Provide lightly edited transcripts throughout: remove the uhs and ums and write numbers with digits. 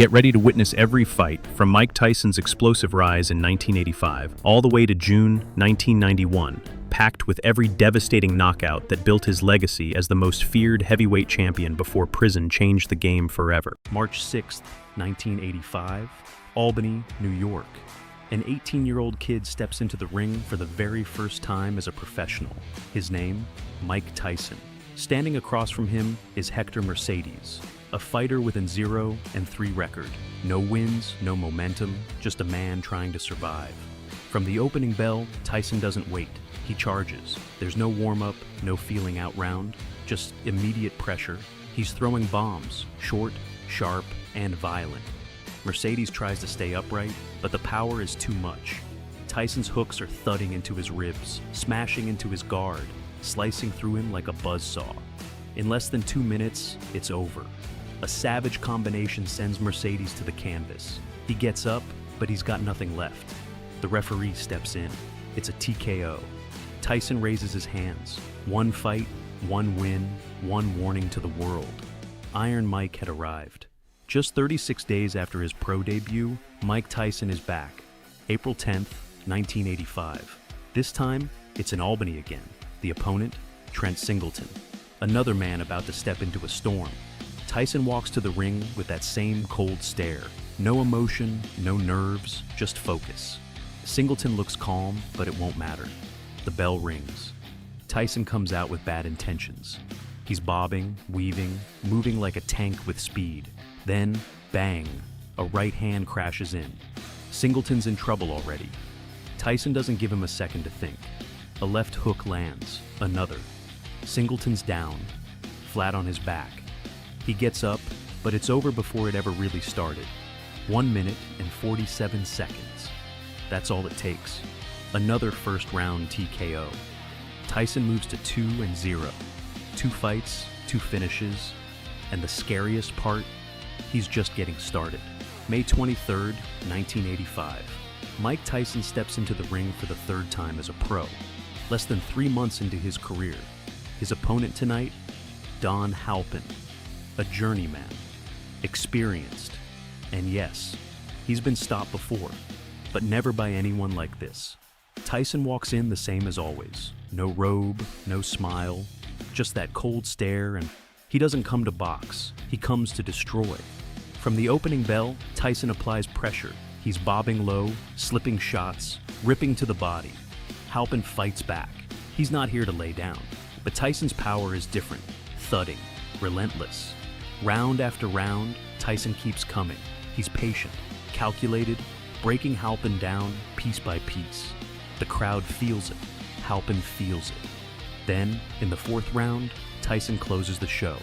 Get ready to witness every fight, from Mike Tyson's explosive rise in 1985 all the way to June 1991, packed with every devastating knockout that built his legacy as the most feared heavyweight champion before prison changed the game forever. March 6, 1985, Albany, New York. An 18-year-old kid steps into the ring for the very first time as a professional. His name, Mike Tyson. Standing across from him is Hector Mercedes, a fighter with a 0-3 record. No wins, no momentum, just a man trying to survive. From the opening bell, Tyson doesn't wait. He charges. There's no warm-up, no feeling out round, just immediate pressure. He's throwing bombs, short, sharp, and violent. Mercedes tries to stay upright, but the power is too much. Tyson's hooks are thudding into his ribs, smashing into his guard, slicing through him like a buzzsaw. In less than 2 minutes, it's over. A savage combination sends Mercedes to the canvas. He gets up, but he's got nothing left. The referee steps in. It's a TKO. Tyson raises his hands. One fight, one win, one warning to the world. Iron Mike had arrived. Just 36 days after his pro debut, Mike Tyson is back. April 10th, 1985. This time, it's in Albany again. The opponent, Trent Singleton. Another man about to step into a storm. Tyson walks to the ring with that same cold stare. No emotion, no nerves, just focus. Singleton looks calm, but it won't matter. The bell rings. Tyson comes out with bad intentions. He's bobbing, weaving, moving like a tank with speed. Then, bang, a right hand crashes in. Singleton's in trouble already. Tyson doesn't give him a second to think. A left hook lands, another. Singleton's down, flat on his back. He gets up, but it's over before it ever really started. 1 minute and 47 seconds. That's all it takes. Another first round TKO. Tyson moves to 2-0. 2 fights, 2 finishes, and the scariest part, he's just getting started. May 23rd, 1985. Mike Tyson steps into the ring for the 3rd time as a pro, less than 3 months into his career. His opponent tonight, Don Halpin, a journeyman, experienced, and yes, he's been stopped before, but never by anyone like this. Tyson walks in the same as always. No robe, no smile, just that cold stare, and he doesn't come to box, he comes to destroy. From the opening bell, Tyson applies pressure. He's bobbing low, slipping shots, ripping to the body. Halpin fights back. He's not here to lay down, but Tyson's power is different, thudding, relentless. Round after round, Tyson keeps coming. He's patient, calculated, breaking Halpin down piece by piece. The crowd feels it. Halpin feels it. Then, in the 4th round, Tyson closes the show.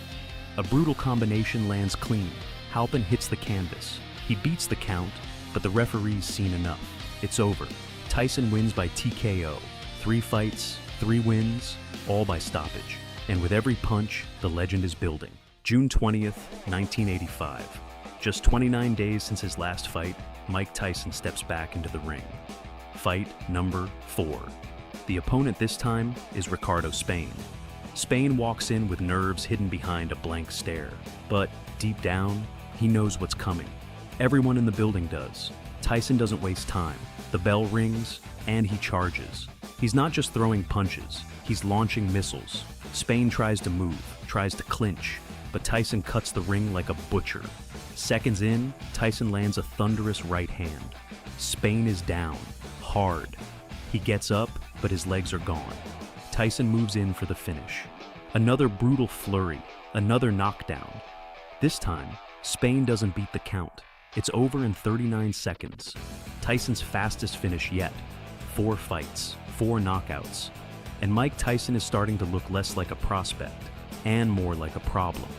A brutal combination lands clean. Halpin hits the canvas. He beats the count, but the referee's seen enough. It's over. Tyson wins by TKO. 3 fights, 3 wins, all by stoppage. And with every punch, the legend is building. June 20th, 1985. Just 29 days since his last fight, Mike Tyson steps back into the ring. Fight number 4. The opponent this time is Ricardo Spain. Spain walks in with nerves hidden behind a blank stare. But deep down, he knows what's coming. Everyone in the building does. Tyson doesn't waste time. The bell rings, and he charges. He's not just throwing punches, he's launching missiles. Spain tries to move, tries to clinch, but Tyson cuts the ring like a butcher. Seconds in, Tyson lands a thunderous right hand. Spain is down, hard. He gets up, but his legs are gone. Tyson moves in for the finish. Another brutal flurry, another knockdown. This time, Spain doesn't beat the count. It's over in 39 seconds. Tyson's fastest finish yet. 4 fights, 4 knockouts. And Mike Tyson is starting to look less like a prospect and more like a problem.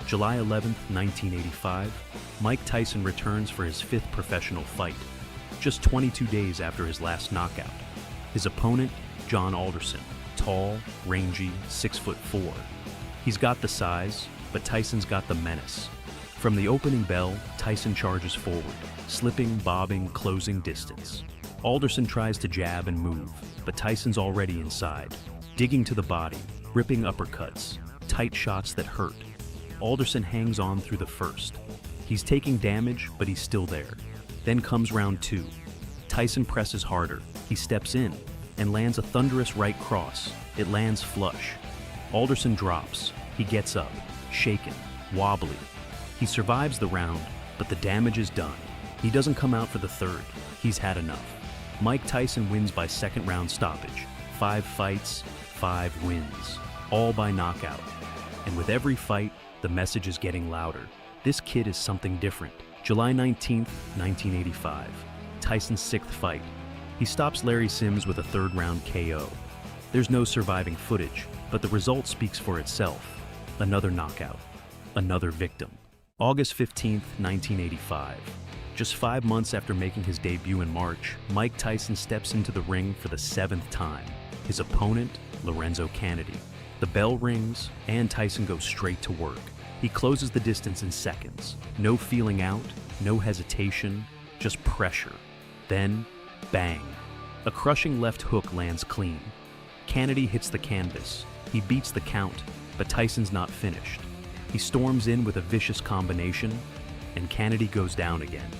July 11th, 1985, Mike Tyson returns for his 5th professional fight, just 22 days after his last knockout. His opponent, John Alderson, tall, rangy, 6'4". He's got the size, but Tyson's got the menace. From the opening bell, Tyson charges forward, slipping, bobbing, closing distance. Alderson tries to jab and move, but Tyson's already inside, digging to the body, ripping uppercuts, tight shots that hurt. Alderson hangs on through the first. He's taking damage, but he's still there. Then comes round 2. Tyson presses harder. He steps in and lands a thunderous right cross. It lands flush. Alderson drops. He gets up, shaken, wobbly. He survives the round, but the damage is done. He doesn't come out for the third. He's had enough. Mike Tyson wins by second round stoppage. 5 fights, 5 wins, all by knockout. And with every fight, the message is getting louder. This kid is something different. July 19th, 1985. Tyson's 6th fight. He stops Larry Sims with a third round KO. There's no surviving footage, but the result speaks for itself. Another knockout. Another victim. August 15th, 1985. Just 5 months after making his debut in March, Mike Tyson steps into the ring for the 7th time. His opponent, Lorenzo Kennedy. The bell rings, and Tyson goes straight to work. He closes the distance in seconds. No feeling out, no hesitation, just pressure. Then, bang. A crushing left hook lands clean. Kennedy hits the canvas. He beats the count, but Tyson's not finished. He storms in with a vicious combination, and Kennedy goes down again.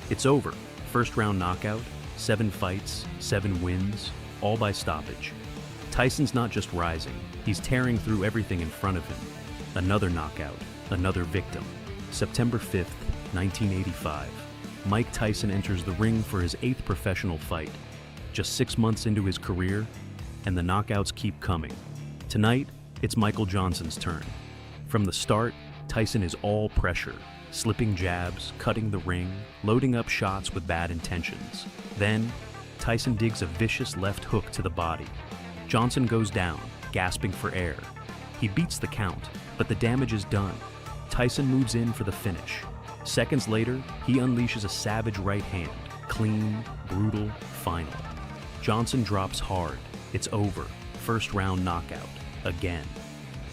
It's over. First round knockout, 7 fights, 7 wins, all by stoppage. Tyson's not just rising, he's tearing through everything in front of him. Another knockout, another victim. September 5th, 1985. Mike Tyson enters the ring for his 8th professional fight. Just 6 months into his career, and the knockouts keep coming. Tonight, it's Michael Johnson's turn. From the start, Tyson is all pressure, slipping jabs, cutting the ring, loading up shots with bad intentions. Then, Tyson digs a vicious left hook to the body. Johnson goes down, gasping for air. He beats the count, but the damage is done. Tyson moves in for the finish. Seconds later, he unleashes a savage right hand, clean, brutal, final. Johnson drops hard. It's over. First round knockout. Again.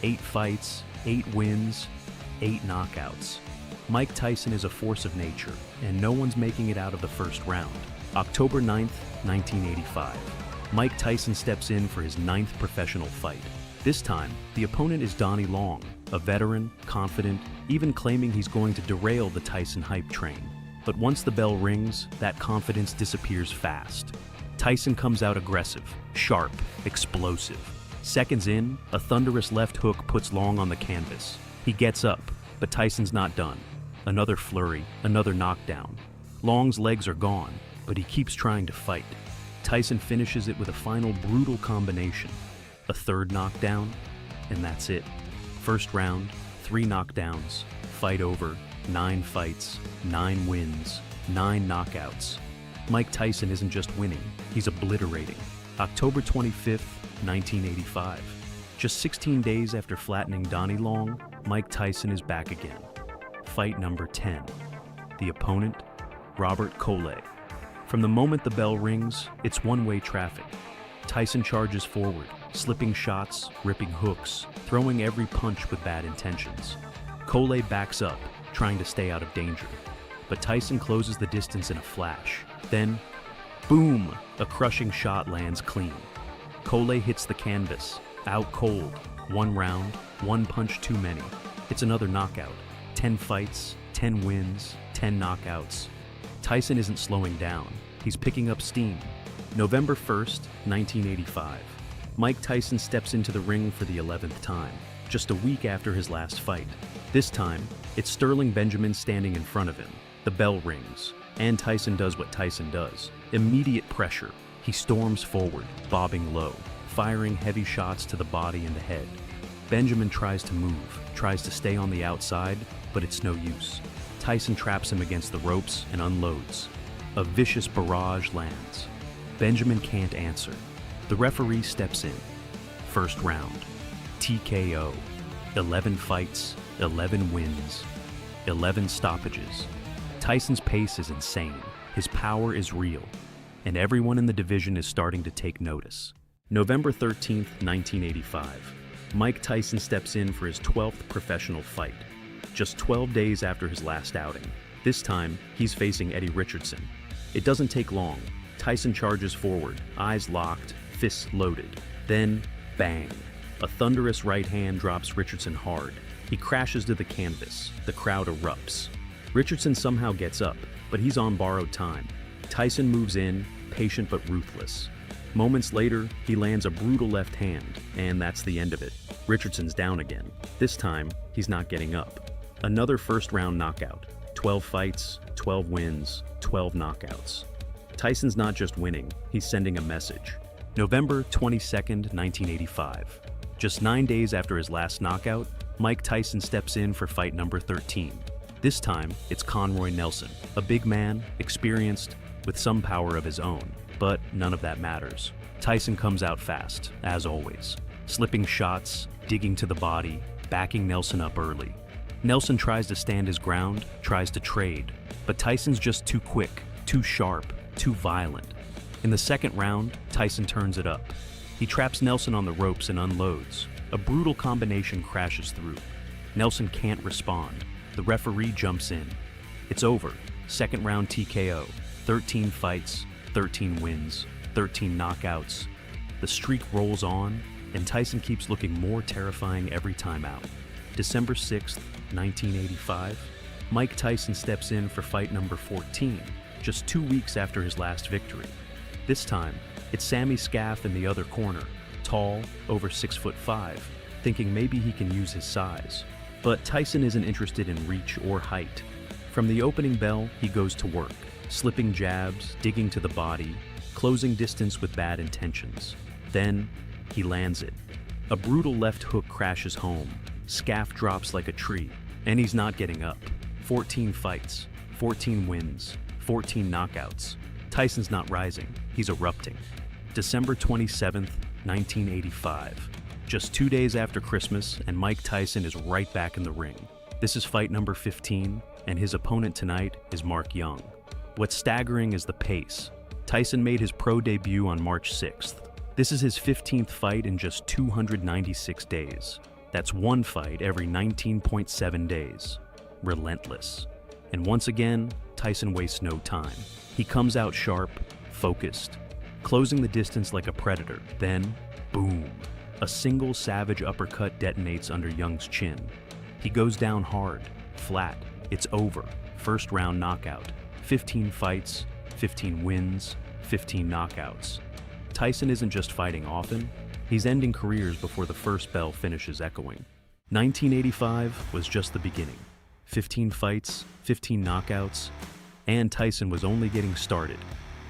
8 fights, 8 wins, 8 knockouts. Mike Tyson is a force of nature, and no one's making it out of the first round. October 9th, 1985. Mike Tyson steps in for his 9th professional fight. This time, the opponent is Donnie Long, a veteran, confident, even claiming he's going to derail the Tyson hype train. But once the bell rings, that confidence disappears fast. Tyson comes out aggressive, sharp, explosive. Seconds in, a thunderous left hook puts Long on the canvas. He gets up, but Tyson's not done. Another flurry, another knockdown. Long's legs are gone, but he keeps trying to fight. Tyson finishes it with a final brutal combination. A third knockdown, and that's it. First round, 3 knockdowns, fight over, 9 fights, 9 wins, 9 knockouts. Mike Tyson isn't just winning, he's obliterating. October 25th, 1985. Just 16 days after flattening Donnie Long, Mike Tyson is back again. Fight number 10. The opponent, Robert Coley. From the moment the bell rings, it's one-way traffic. Tyson charges forward, slipping shots, ripping hooks, throwing every punch with bad intentions. Coley backs up, trying to stay out of danger. But Tyson closes the distance in a flash. Then, boom! A crushing shot lands clean. Coley hits the canvas, out cold. 1 round, 1 punch too many. It's another knockout. 10 fights, 10 wins, 10 knockouts. Tyson isn't slowing down. He's picking up steam. November 1st, 1985. Mike Tyson steps into the ring for the 11th time, just a week after his last fight. This time, it's Sterling Benjamin standing in front of him. The bell rings, and Tyson does what Tyson does. Immediate pressure. He storms forward, bobbing low, firing heavy shots to the body and the head. Benjamin tries to move, tries to stay on the outside, but it's no use. Tyson traps him against the ropes and unloads. A vicious barrage lands. Benjamin can't answer. The referee steps in. First round. TKO. 11 fights, 11 wins, 11 stoppages. Tyson's pace is insane. His power is real. And everyone in the division is starting to take notice. November 13th, 1985. Mike Tyson steps in for his 12th professional fight. Just 12 days after his last outing. This time, he's facing Eddie Richardson. It doesn't take long. Tyson charges forward, eyes locked, fists loaded. Then, bang. A thunderous right hand drops Richardson hard. He crashes to the canvas. The crowd erupts. Richardson somehow gets up, but he's on borrowed time. Tyson moves in, patient but ruthless. Moments later, he lands a brutal left hand, and that's the end of it. Richardson's down again. This time, he's not getting up. Another first-round knockout. 12 fights, 12 wins, 12 knockouts. Tyson's not just winning, he's sending a message. November 22nd, 1985. Just 9 days after his last knockout, Mike Tyson steps in for fight number 13. This time, it's Conroy Nelson, a big man, experienced, with some power of his own. But none of that matters. Tyson comes out fast, as always. Slipping shots, digging to the body, backing Nelson up early. Nelson tries to stand his ground, tries to trade, but Tyson's just too quick, too sharp, too violent. In the second round, Tyson turns it up. He traps Nelson on the ropes and unloads. A brutal combination crashes through. Nelson can't respond. The referee jumps in. It's over. Second round TKO. 13 fights, 13 wins, 13 knockouts. The streak rolls on, and Tyson keeps looking more terrifying every time out. December 6th, 1985, Mike Tyson steps in for fight number 14, just 2 weeks after his last victory. This time, it's Sammy Scaff in the other corner, tall, over 6'5", thinking maybe he can use his size. But Tyson isn't interested in reach or height. From the opening bell, he goes to work, slipping jabs, digging to the body, closing distance with bad intentions. Then, he lands it. A brutal left hook crashes home. Scaff drops like a tree, and he's not getting up. 14 fights, 14 wins, 14 knockouts. Tyson's not rising, he's erupting. December 27th, 1985. Just 2 days after Christmas, and Mike Tyson is right back in the ring. This is fight number 15, and his opponent tonight is Mark Young. What's staggering is the pace. Tyson made his pro debut on March 6th. This is his 15th fight in just 296 days. That's one fight every 19.7 days. Relentless. And once again, Tyson wastes no time. He comes out sharp, focused, closing the distance like a predator. Then, boom. A single savage uppercut detonates under Young's chin. He goes down hard, flat. It's over. First round knockout. 15 fights, 15 wins, 15 knockouts. Tyson isn't just fighting often, he's ending careers before the first bell finishes echoing. 1985 was just the beginning. 15 fights, 15 knockouts, and Tyson was only getting started.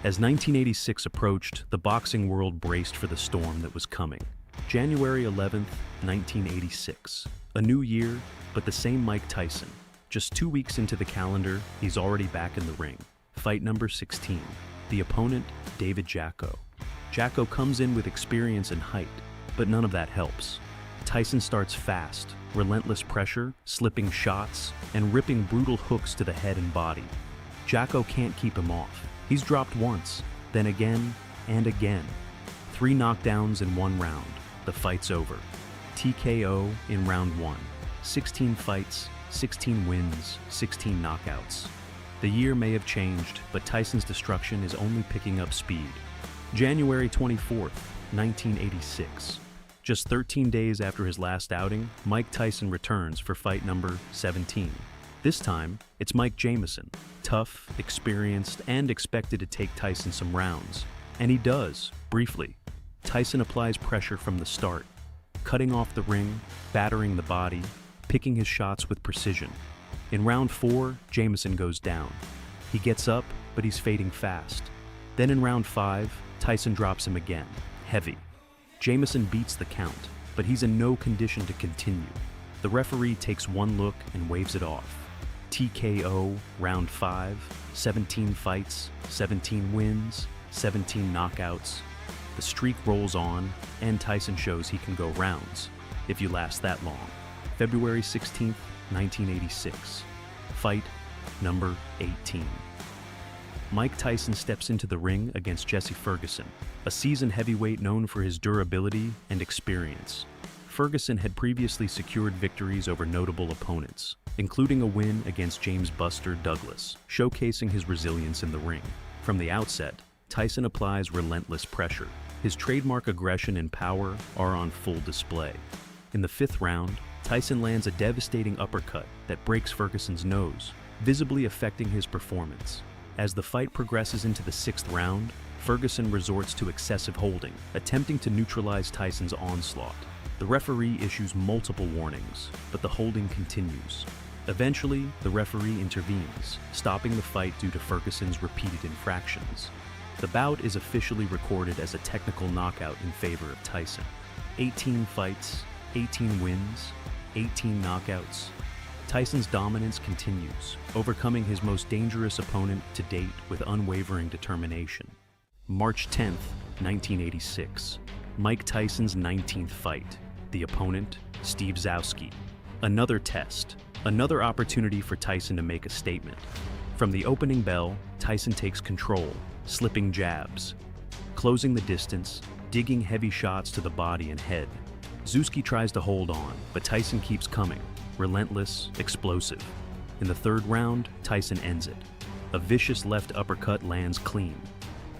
As 1986 approached, the boxing world braced for the storm that was coming. January 11th, 1986. A new year, but the same Mike Tyson. Just 2 weeks into the calendar, he's already back in the ring. Fight number 16. The opponent, David Jacko. Jacko comes in with experience and height, but none of that helps. Tyson starts fast, relentless pressure, slipping shots, and ripping brutal hooks to the head and body. Jacko can't keep him off. He's dropped once, then again, and again. 3 knockdowns in 1 round. The fight's over. TKO in round 1. 16 fights, 16 wins, 16 knockouts. The year may have changed, but Tyson's destruction is only picking up speed. January 24th, 1986. Just 13 days after his last outing, Mike Tyson returns for fight number 17. This time, it's Mike Jamison, tough, experienced, and expected to take Tyson some rounds. And he does, briefly. Tyson applies pressure from the start, cutting off the ring, battering the body, picking his shots with precision. In round 4, Jamison goes down. He gets up, but he's fading fast. Then in round 5, Tyson drops him again, heavy. Jamison beats the count, but he's in no condition to continue. The referee takes one look and waves it off. TKO, round 5, 17 fights, 17 wins, 17 knockouts. The streak rolls on, and Tyson shows he can go rounds, if you last that long. February 16th, 1986. Fight number 18. Mike Tyson steps into the ring against Jesse Ferguson, a seasoned heavyweight known for his durability and experience. Ferguson had previously secured victories over notable opponents, including a win against James "Buster" Douglas, showcasing his resilience in the ring. From the outset, Tyson applies relentless pressure. His trademark aggression and power are on full display. In the 5th round, Tyson lands a devastating uppercut that breaks Ferguson's nose. visibly affecting his performance. As the fight progresses into the 6th round, Ferguson resorts to excessive holding, attempting to neutralize Tyson's onslaught. The referee issues multiple warnings, but the holding continues. Eventually, the referee intervenes, stopping the fight due to Ferguson's repeated infractions. The bout is officially recorded as a technical knockout in favor of Tyson. 18 fights, 18 wins, 18 knockouts. Tyson's dominance continues, overcoming his most dangerous opponent to date with unwavering determination. March 10, 1986. Mike Tyson's 19th fight. The opponent, Steve Zowski. Another test, another opportunity for Tyson to make a statement. From the opening bell, Tyson takes control, slipping jabs, closing the distance, digging heavy shots to the body and head. Zowski tries to hold on, but Tyson keeps coming, relentless, explosive. In the 3rd round, Tyson ends it. A vicious left uppercut lands clean.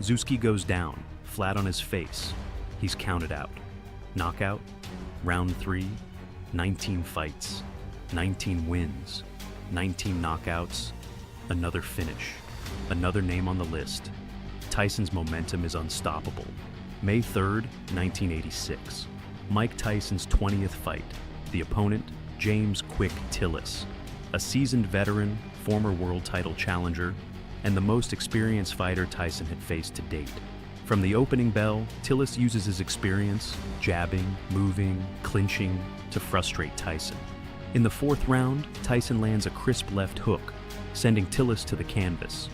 Zowski goes down, flat on his face. He's counted out. Knockout, round 3, 19 fights, 19 wins, 19 knockouts, another finish, another name on the list. Tyson's momentum is unstoppable. May 3rd, 1986. Mike Tyson's 20th fight. The opponent, James "Quick" Tillis, a seasoned veteran, former world title challenger, and the most experienced fighter Tyson had faced to date. From the opening bell, Tillis uses his experience, jabbing, moving, clinching, to frustrate Tyson. In the 4th round, Tyson lands a crisp left hook, sending Tillis to the canvas.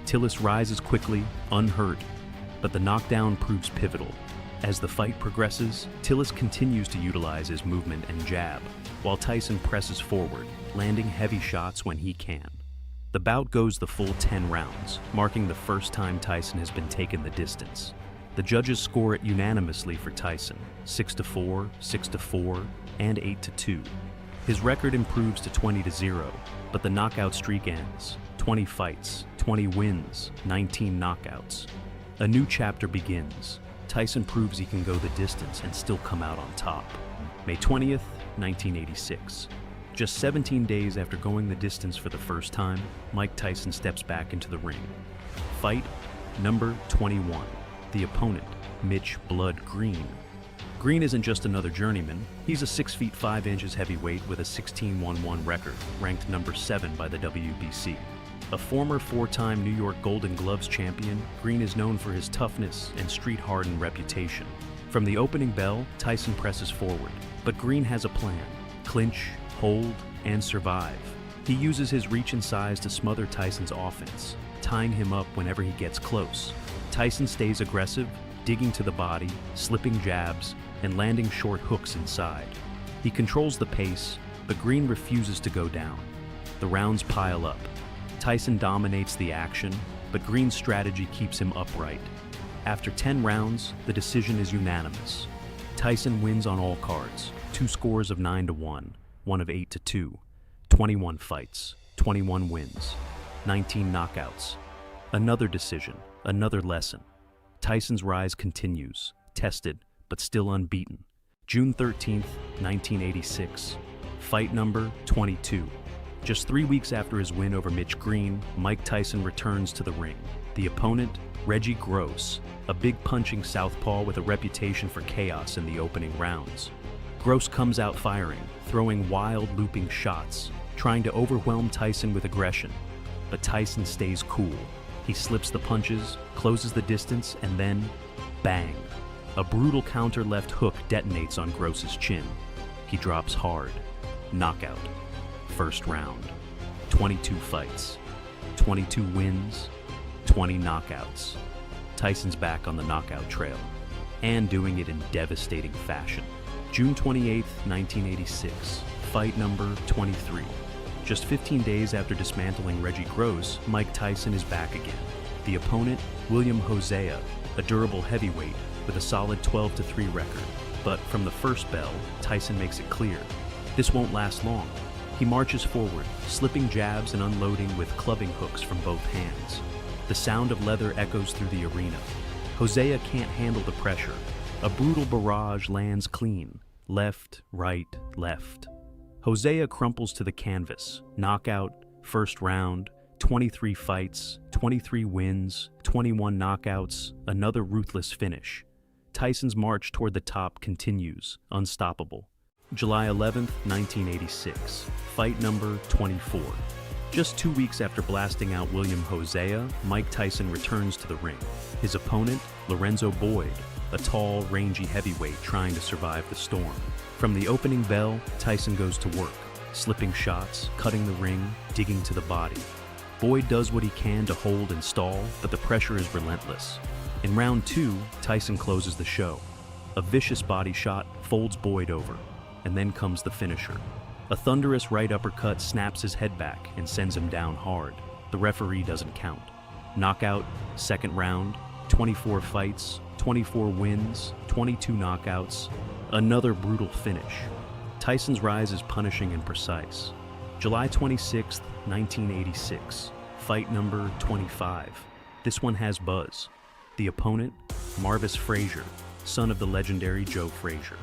Tillis rises quickly, unhurt, but the knockdown proves pivotal. As the fight progresses, Tillis continues to utilize his movement and jab, while Tyson presses forward, landing heavy shots when he can. The bout goes the full 10 rounds, marking the first time Tyson has been taken the distance. The judges score it unanimously for Tyson, 6-4, 6-4, and 8-2. His record improves to 20-0, but the knockout streak ends. 20 fights, 20 wins, 19 knockouts. A new chapter begins. Tyson proves he can go the distance and still come out on top. May 20th, 1986. Just 17 days after going the distance for the first time, Mike Tyson steps back into the ring. Fight number 21. The opponent, Mitch "Blood" Green. Green isn't just another journeyman. He's a 6 feet 5 inches heavyweight with a 16-1-1 record, ranked number 7 by the WBC. A former 4-time New York Golden Gloves champion, Green is known for his toughness and street-hardened reputation. From the opening bell, Tyson presses forward, but Green has a plan: clinch, hold, and survive. He uses his reach and size to smother Tyson's offense, tying him up whenever he gets close. Tyson stays aggressive, digging to the body, slipping jabs, and landing short hooks inside. He controls the pace, but Green refuses to go down. The rounds pile up. Tyson dominates the action, but Green's strategy keeps him upright. After 10 rounds, the decision is unanimous. Tyson wins on all cards, 2 scores of 9-1, 1 of 8-2, 21 fights, 21 wins, 19 knockouts. Another decision, another lesson. Tyson's rise continues, tested, but still unbeaten. June 13th, 1986. Fight number 22. Just 3 weeks after his win over Mitch Green, Mike Tyson returns to the ring. The opponent, Reggie Gross, a big punching southpaw with a reputation for chaos in the opening rounds. Gross comes out firing, throwing wild looping shots, trying to overwhelm Tyson with aggression. But Tyson stays cool. He slips the punches, closes the distance, and then, bang! A brutal counter left hook detonates on Gross's chin. He drops hard. Knockout. First round. 22 fights. 22 wins. 20 knockouts. Tyson's back on the knockout trail, and doing it in devastating fashion. June 28th, 1986. Fight number 23. Just 15 days after dismantling Reggie Gross, Mike Tyson is back again. The opponent, William Hosea, a durable heavyweight with a solid 12-3 record. But from the first bell, Tyson makes it clear, this won't last long. He marches forward, slipping jabs and unloading with clubbing hooks from both hands. The sound of leather echoes through the arena. Hosea can't handle the pressure. A brutal barrage lands clean. Left, right, left. Hosea crumples to the canvas. Knockout, First round, 23 fights, 23 wins, 21 knockouts, another ruthless finish. Tyson's march toward the top continues, unstoppable. July 11th, 1986, fight number 24. Just 2 weeks after blasting out William Hosea, Mike Tyson returns to the ring. His opponent, Lorenzo Boyd, a tall, rangy heavyweight trying to survive the storm. From the opening bell, Tyson goes to work, slipping shots, cutting the ring, digging to the body. Boyd does what he can to hold and stall, but the pressure is relentless. In round 2, Tyson closes the show. A vicious body shot folds Boyd over, and then comes the finisher. A thunderous right uppercut snaps his head back and sends him down hard. The referee doesn't count. Knockout, second round, 24 fights, 24 wins, 22 knockouts, another brutal finish. Tyson's rise is punishing and precise. July 26, 1986, fight number 25. This one has buzz. The opponent, Marvis Frazier, son of the legendary Joe Frazier.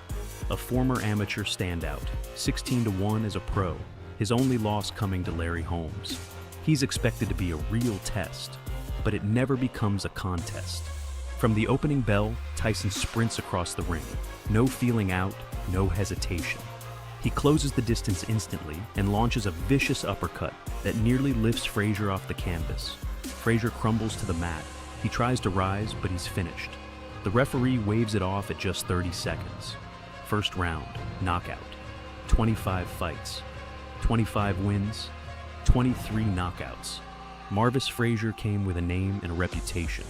A former amateur standout, 16-1 as a pro, his only loss coming to Larry Holmes. He's expected to be a real test, but it never becomes a contest. From the opening bell, Tyson sprints across the ring. No feeling out, no hesitation. He closes the distance instantly and launches a vicious uppercut that nearly lifts Frazier off the canvas. Frazier crumbles to the mat. He tries to rise, but he's finished. The referee waves it off at just 30 seconds. First round, knockout. 25 fights, 25 wins, 23 knockouts. Marvis Frazier came with a name and a reputation.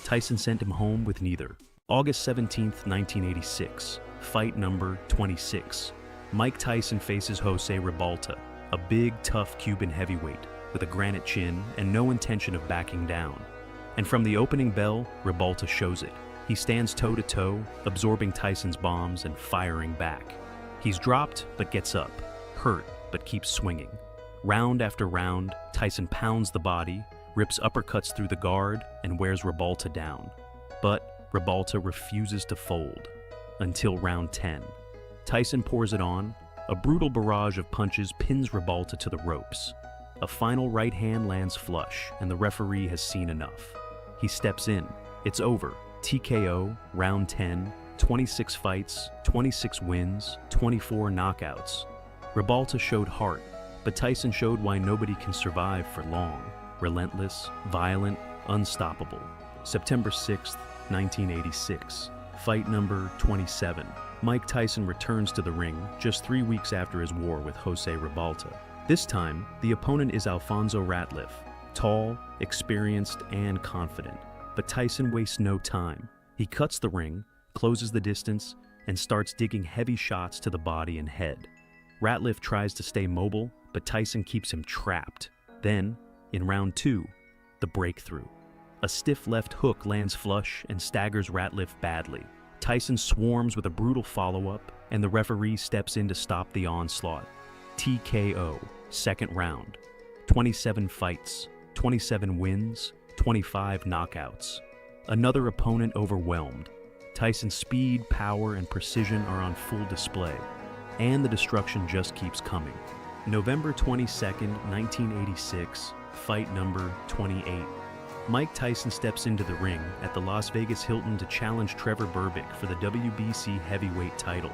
Tyson sent him home with neither. August 17th, 1986, fight number 26. Mike Tyson faces Jose Ribalta, a big, tough Cuban heavyweight with a granite chin and no intention of backing down. And from the opening bell, Ribalta shows it. He stands toe-to-toe, absorbing Tyson's bombs and firing back. He's dropped, but gets up, hurt, but keeps swinging. Round after round, Tyson pounds the body, rips uppercuts through the guard, and wears Ribalta down. But Ribalta refuses to fold. Until round 10. Tyson pours it on. A brutal barrage of punches pins Ribalta to the ropes. A final right hand lands flush, and the referee has seen enough. He steps in. It's over. TKO, round 10, 26 fights, 26 wins, 24 knockouts. Ribalta showed heart, but Tyson showed why nobody can survive for long. Relentless, violent, unstoppable. September 6th, 1986. Fight number 27. Mike Tyson returns to the ring just 3 weeks after his war with Jose Ribalta. This time, the opponent is Alfonso Ratliff, tall, experienced, and confident. But Tyson wastes no time. He cuts the ring, closes the distance, and starts digging heavy shots to the body and head. Ratliff tries to stay mobile, but Tyson keeps him trapped. Then, in round 2, the breakthrough. A stiff left hook lands flush and staggers Ratliff badly. Tyson swarms with a brutal follow-up, and the referee steps in to stop the onslaught. TKO, second round. 27 fights, 27 wins, 25 knockouts. Another opponent overwhelmed. Tyson's speed, power, and precision are on full display, and the destruction just keeps coming. November 22nd, 1986, fight number 28. Mike Tyson steps into the ring at the Las Vegas Hilton to challenge Trevor Berbick for the WBC heavyweight title.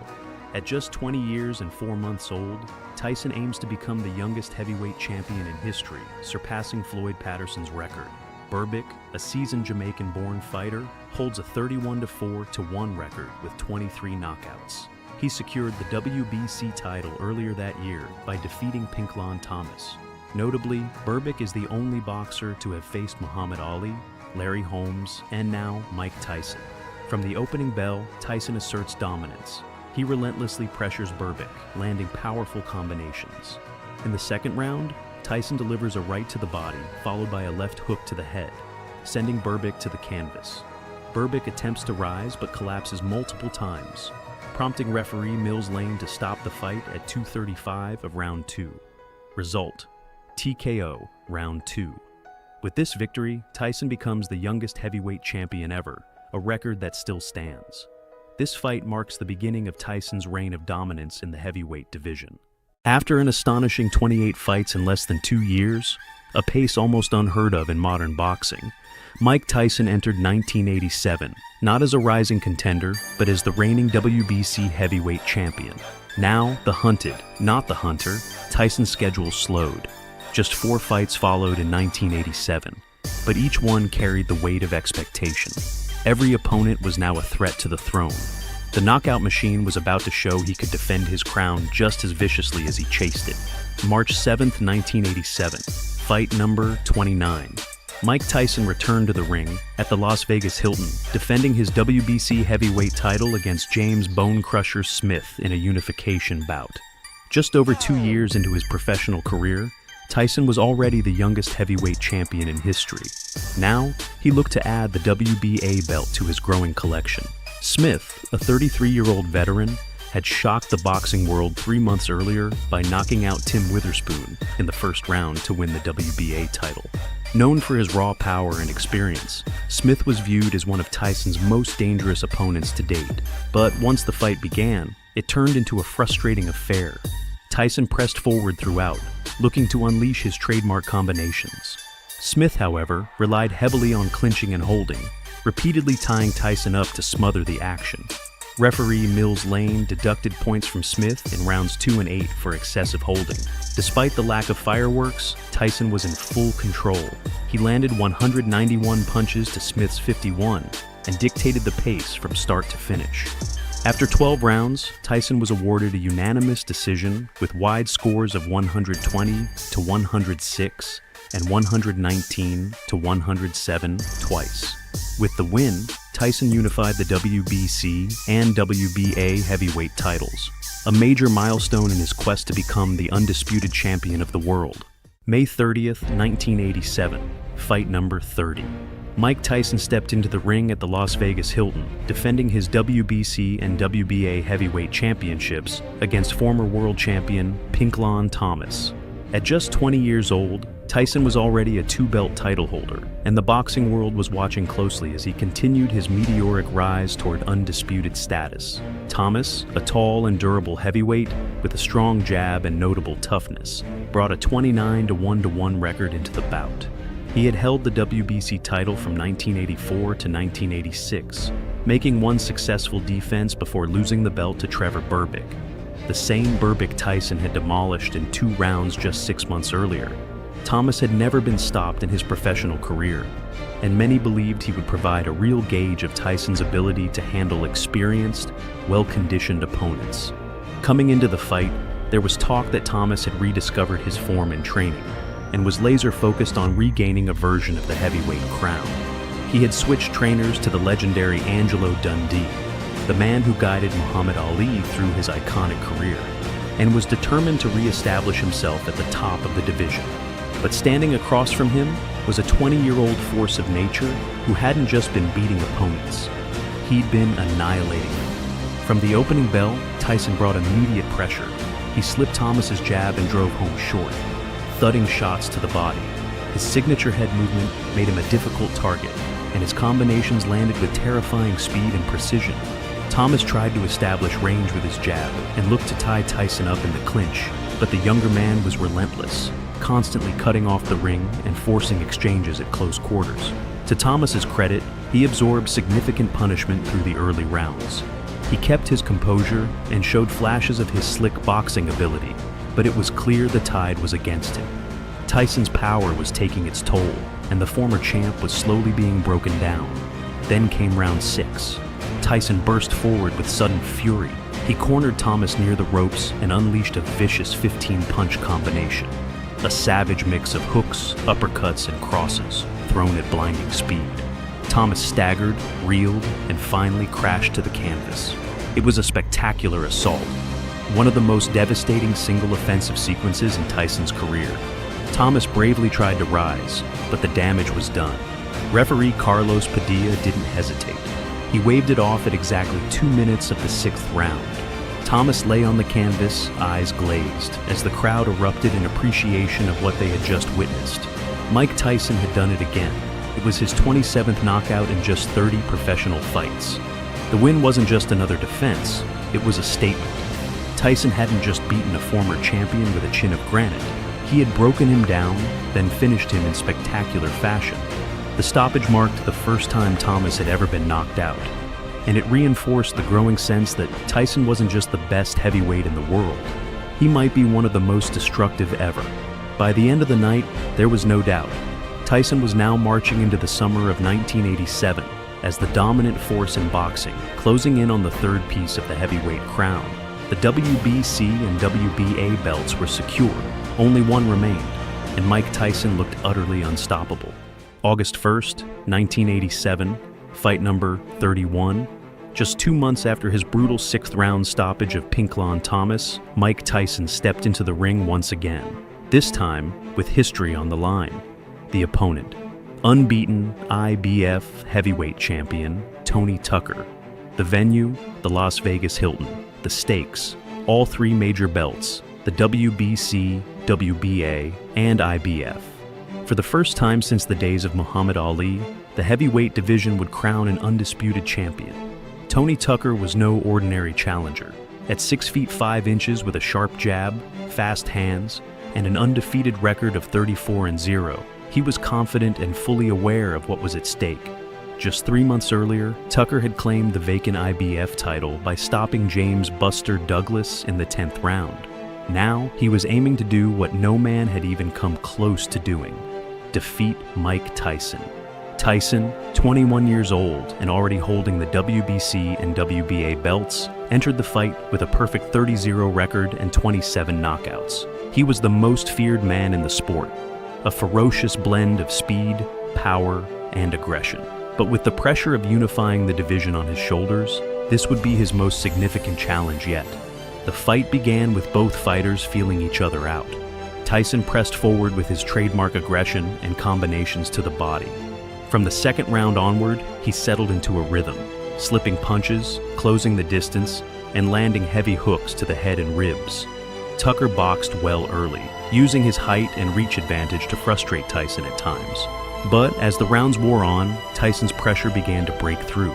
At just 20 years and 4 months old, Tyson aims to become the youngest heavyweight champion in history, surpassing Floyd Patterson's record. Berbick, a seasoned Jamaican-born fighter, holds a 31-4-1 record with 23 knockouts. He secured the WBC title earlier that year by defeating Pinklon Thomas. Notably, Berbick is the only boxer to have faced Muhammad Ali, Larry Holmes, and now Mike Tyson. From the opening bell, Tyson asserts dominance. He relentlessly pressures Berbick, landing powerful combinations. In the second round, Tyson delivers a right to the body, followed by a left hook to the head, sending Berbick to the canvas. Berbick attempts to rise but collapses multiple times, prompting referee Mills Lane to stop the fight at 2:35 of round 2. Result: TKO, round 2. With this victory, Tyson becomes the youngest heavyweight champion ever, a record that still stands. This fight marks the beginning of Tyson's reign of dominance in the heavyweight division. After an astonishing 28 fights in less than 2 years, a pace almost unheard of in modern boxing, Mike Tyson entered 1987, not as a rising contender, but as the reigning WBC heavyweight champion. Now, the hunted, not the hunter, Tyson's schedule slowed. Just 4 fights followed in 1987, but each one carried the weight of expectation. Every opponent was now a threat to the throne. The knockout machine was about to show he could defend his crown just as viciously as he chased it. March 7, 1987, fight number 29. Mike Tyson returned to the ring at the Las Vegas Hilton, defending his WBC heavyweight title against James Bonecrusher Smith in a unification bout. Just over 2 years into his professional career, Tyson was already the youngest heavyweight champion in history. Now, he looked to add the WBA belt to his growing collection. Smith, a 33-year-old veteran, had shocked the boxing world 3 months earlier by knocking out Tim Witherspoon in the first round to win the WBA title. Known for his raw power and experience, Smith was viewed as one of Tyson's most dangerous opponents to date. But once the fight began, it turned into a frustrating affair. Tyson pressed forward throughout, looking to unleash his trademark combinations. Smith, however, relied heavily on clinching and holding, repeatedly tying Tyson up to smother the action. Referee Mills Lane deducted points from Smith in rounds 2 and 8 for excessive holding. Despite the lack of fireworks, Tyson was in full control. He landed 191 punches to Smith's 51 and dictated the pace from start to finish. After 12 rounds, Tyson was awarded a unanimous decision with wide scores of 120 to 106 and 119 to 107 twice. With the win, Tyson unified the WBC and WBA heavyweight titles, a major milestone in his quest to become the undisputed champion of the world. May 30th, 1987, fight number 30. Mike Tyson stepped into the ring at the Las Vegas Hilton, defending his WBC and WBA heavyweight championships against former world champion Pinklon Thomas. At just 20 years old, Tyson was already a 2-belt title holder, and the boxing world was watching closely as he continued his meteoric rise toward undisputed status. Thomas, a tall and durable heavyweight with a strong jab and notable toughness, brought a 29 to 1 record into the bout. He had held the WBC title from 1984 to 1986, making one successful defense before losing the belt to Trevor Berbick, the same Berbick Tyson had demolished in 2 rounds just 6 months earlier. Thomas had never been stopped in his professional career, and many believed he would provide a real gauge of Tyson's ability to handle experienced, well-conditioned opponents. Coming into the fight, there was talk that Thomas had rediscovered his form in training, and was laser-focused on regaining a version of the heavyweight crown. He had switched trainers to the legendary Angelo Dundee, the man who guided Muhammad Ali through his iconic career, and was determined to re-establish himself at the top of the division. But standing across from him was a 20-year-old force of nature who hadn't just been beating opponents, he'd been annihilating them. From the opening bell, Tyson brought immediate pressure. He slipped Thomas's jab and drove home short, thudding shots to the body. His signature head movement made him a difficult target, and his combinations landed with terrifying speed and precision. Thomas tried to establish range with his jab and looked to tie Tyson up in the clinch, but the younger man was relentless, constantly cutting off the ring and forcing exchanges at close quarters. To Thomas's credit, he absorbed significant punishment through the early rounds. He kept his composure and showed flashes of his slick boxing ability, but it was clear the tide was against him. Tyson's power was taking its toll, and the former champ was slowly being broken down. Then came round 6. Tyson burst forward with sudden fury. He cornered Thomas near the ropes and unleashed a vicious 15-punch combination, a savage mix of hooks, uppercuts, and crosses, thrown at blinding speed. Thomas staggered, reeled, and finally crashed to the canvas. It was a spectacular assault, one of the most devastating single offensive sequences in Tyson's career. Thomas bravely tried to rise, but the damage was done. Referee Carlos Padilla didn't hesitate. He waved it off at exactly 2 minutes of the 6th round. Thomas lay on the canvas, eyes glazed, as the crowd erupted in appreciation of what they had just witnessed. Mike Tyson had done it again. It was his 27th knockout in just 30 professional fights. The win wasn't just another defense, it was a statement. Tyson hadn't just beaten a former champion with a chin of granite. He had broken him down, then finished him in spectacular fashion. The stoppage marked the first time Thomas had ever been knocked out, and it reinforced the growing sense that Tyson wasn't just the best heavyweight in the world. He might be one of the most destructive ever. By the end of the night, there was no doubt. Tyson was now marching into the summer of 1987 as the dominant force in boxing, closing in on the third piece of the heavyweight crown. The WBC and WBA belts were secure. Only one remained, and Mike Tyson looked utterly unstoppable. August 1st, 1987, fight number 31. Just 2 months after his brutal sixth-round stoppage of Pinklon Thomas, Mike Tyson stepped into the ring once again, this time with history on the line. The opponent, unbeaten IBF heavyweight champion Tony Tucker. The venue, the Las Vegas Hilton. The stakes, all three major belts, the WBC, WBA, and IBF. For the first time since the days of Muhammad Ali, the heavyweight division would crown an undisputed champion. Tony Tucker was no ordinary challenger. At 6 feet 5 inches with a sharp jab, fast hands, and an undefeated record of 34-0, he was confident and fully aware of what was at stake. Just 3 months earlier, Tucker had claimed the vacant IBF title by stopping James "Buster" Douglas in the 10th round. Now, he was aiming to do what no man had even come close to doing: defeat Mike Tyson. Tyson, 21 years old and already holding the WBC and WBA belts, entered the fight with a perfect 30-0 record and 27 knockouts. He was the most feared man in the sport, a ferocious blend of speed, power, and aggression. But with the pressure of unifying the division on his shoulders, this would be his most significant challenge yet. The fight began with both fighters feeling each other out. Tyson pressed forward with his trademark aggression and combinations to the body. From the second round onward, he settled into a rhythm, slipping punches, closing the distance, and landing heavy hooks to the head and ribs. Tucker boxed well early, using his height and reach advantage to frustrate Tyson at times. But as the rounds wore on, Tyson's pressure began to break through.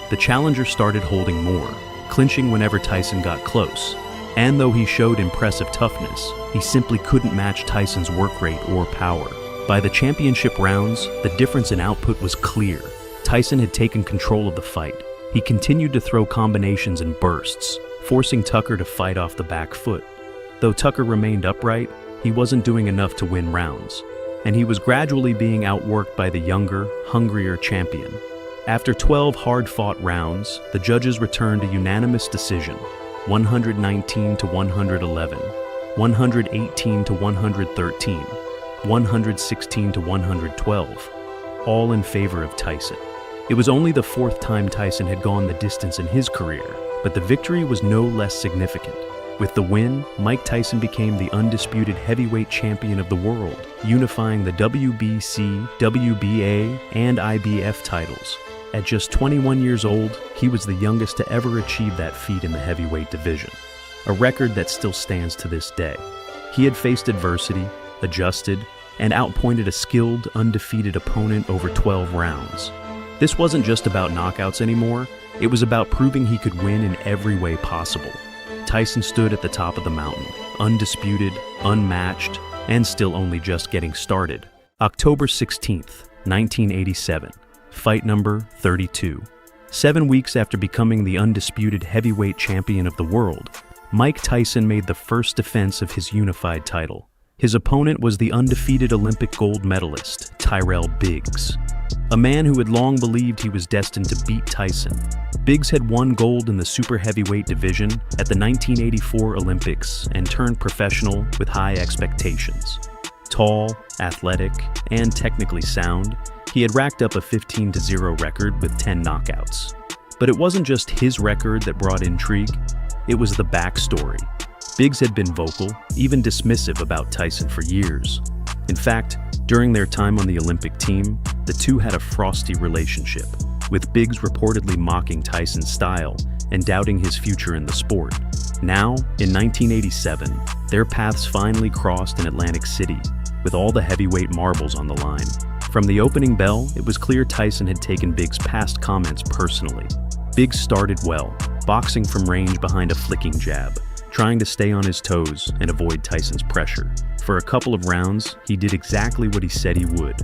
The challenger started holding more, clinching whenever Tyson got close. And though he showed impressive toughness, he simply couldn't match Tyson's work rate or power. By the championship rounds, the difference in output was clear. Tyson had taken control of the fight. He continued to throw combinations and bursts, forcing Tucker to fight off the back foot. Though Tucker remained upright, he wasn't doing enough to win rounds, and he was gradually being outworked by the younger, hungrier champion. After 12 hard-fought rounds, the judges returned a unanimous decision, 119 to 111, 118 to 113, 116 to 112, all in favor of Tyson. It was only the fourth time Tyson had gone the distance in his career, but the victory was no less significant. With the win, Mike Tyson became the undisputed heavyweight champion of the world, unifying the WBC, WBA, and IBF titles. At just 21 years old, he was the youngest to ever achieve that feat in the heavyweight division, a record that still stands to this day. He had faced adversity, adjusted, and outpointed a skilled, undefeated opponent over 12 rounds. This wasn't just about knockouts anymore, it was about proving he could win in every way possible. Tyson stood at the top of the mountain, undisputed, unmatched, and still only just getting started. October 16th, 1987, fight number 32. 7 weeks after becoming the undisputed heavyweight champion of the world, Mike Tyson made the first defense of his unified title. His opponent was the undefeated Olympic gold medalist, Tyrell Biggs, a man who had long believed he was destined to beat Tyson. Biggs had won gold in the super heavyweight division at the 1984 Olympics and turned professional with high expectations. Tall, athletic, and technically sound, he had racked up a 15-0 record with 10 knockouts. But it wasn't just his record that brought intrigue, it was the backstory. Biggs had been vocal, even dismissive about Tyson for years. In fact, during their time on the Olympic team, the two had a frosty relationship, with Biggs reportedly mocking Tyson's style and doubting his future in the sport. Now, in 1987, their paths finally crossed in Atlantic City, with all the heavyweight marbles on the line. From the opening bell, it was clear Tyson had taken Biggs' past comments personally. Biggs started well, boxing from range behind a flicking jab, trying to stay on his toes and avoid Tyson's pressure. For a couple of rounds, he did exactly what he said he would: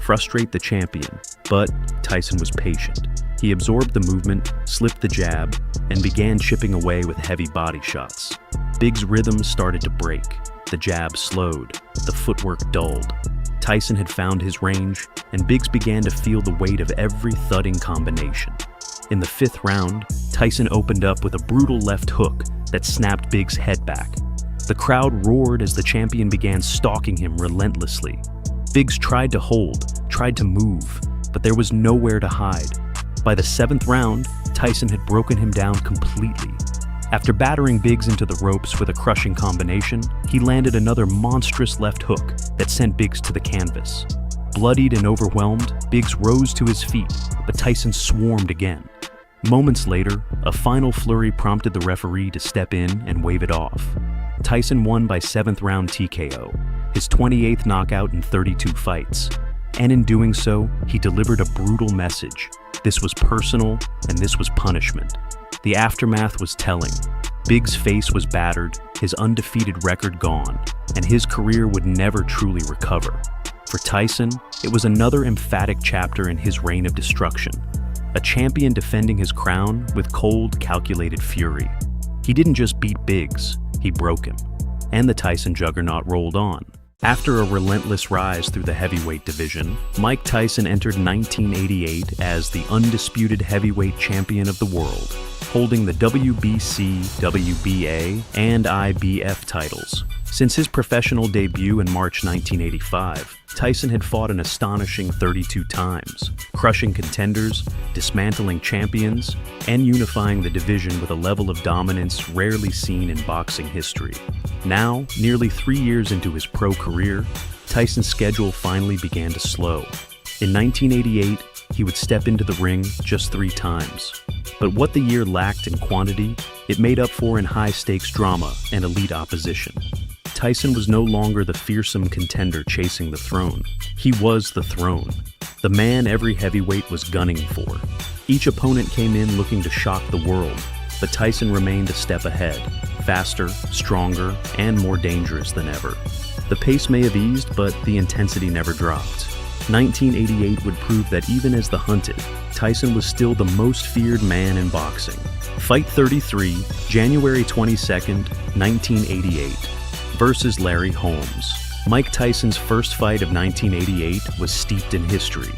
frustrate the champion. But Tyson was patient. He absorbed the movement, slipped the jab, and began chipping away with heavy body shots. Biggs' rhythm started to break. The jab slowed, the footwork dulled. Tyson had found his range, and Biggs began to feel the weight of every thudding combination. In the 5th round, Tyson opened up with a brutal left hook that snapped Biggs' head back. The crowd roared as the champion began stalking him relentlessly. Biggs tried to hold, tried to move, but there was nowhere to hide. By the 7th round, Tyson had broken him down completely. After battering Biggs into the ropes with a crushing combination, he landed another monstrous left hook that sent Biggs to the canvas. Bloodied and overwhelmed, Biggs rose to his feet, but Tyson swarmed again. Moments later, a final flurry prompted the referee to step in and wave it off. Tyson won by 7th round TKO, his 28th knockout in 32 fights. And in doing so, he delivered a brutal message. This was personal, and this was punishment. The aftermath was telling. Biggs' face was battered, his undefeated record gone, and his career would never truly recover. For Tyson, it was another emphatic chapter in his reign of destruction. A champion defending his crown with cold, calculated fury. He didn't just beat Biggs, he broke him. And the Tyson juggernaut rolled on. After a relentless rise through the heavyweight division, Mike Tyson entered 1988 as the undisputed heavyweight champion of the world, holding the WBC, WBA, and IBF titles. Since his professional debut in March 1985, Tyson had fought an astonishing 32 times, crushing contenders, dismantling champions, and unifying the division with a level of dominance rarely seen in boxing history. Now, nearly 3 years into his pro career, Tyson's schedule finally began to slow. In 1988, he would step into the ring just 3 times. But what the year lacked in quantity, it made up for in high-stakes drama and elite opposition. Tyson was no longer the fearsome contender chasing the throne. He was the throne, the man every heavyweight was gunning for. Each opponent came in looking to shock the world, but Tyson remained a step ahead, faster, stronger, and more dangerous than ever. The pace may have eased, but the intensity never dropped. 1988 would prove that even as the hunted, Tyson was still the most feared man in boxing. Fight 33, January 22nd, 1988. Versus Larry Holmes. Mike Tyson's first fight of 1988 was steeped in history.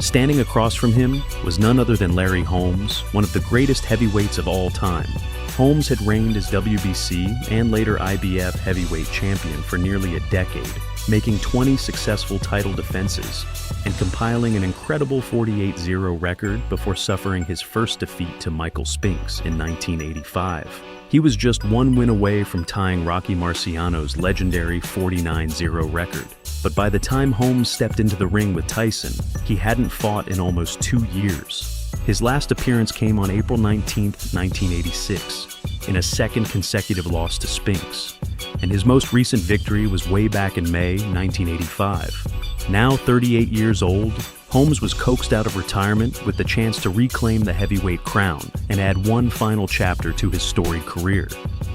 Standing across from him was none other than Larry Holmes, one of the greatest heavyweights of all time. Holmes had reigned as WBC and later IBF heavyweight champion for nearly a decade, making 20 successful title defenses and compiling an incredible 48-0 record before suffering his first defeat to Michael Spinks in 1985. He was just 1 win away from tying Rocky Marciano's legendary 49-0 record. But by the time Holmes stepped into the ring with Tyson, he hadn't fought in almost 2 years. His last appearance came on April 19, 1986, in a second consecutive loss to Spinks. And his most recent victory was way back in May 1985. Now 38 years old, Holmes was coaxed out of retirement with the chance to reclaim the heavyweight crown and add one final chapter to his storied career.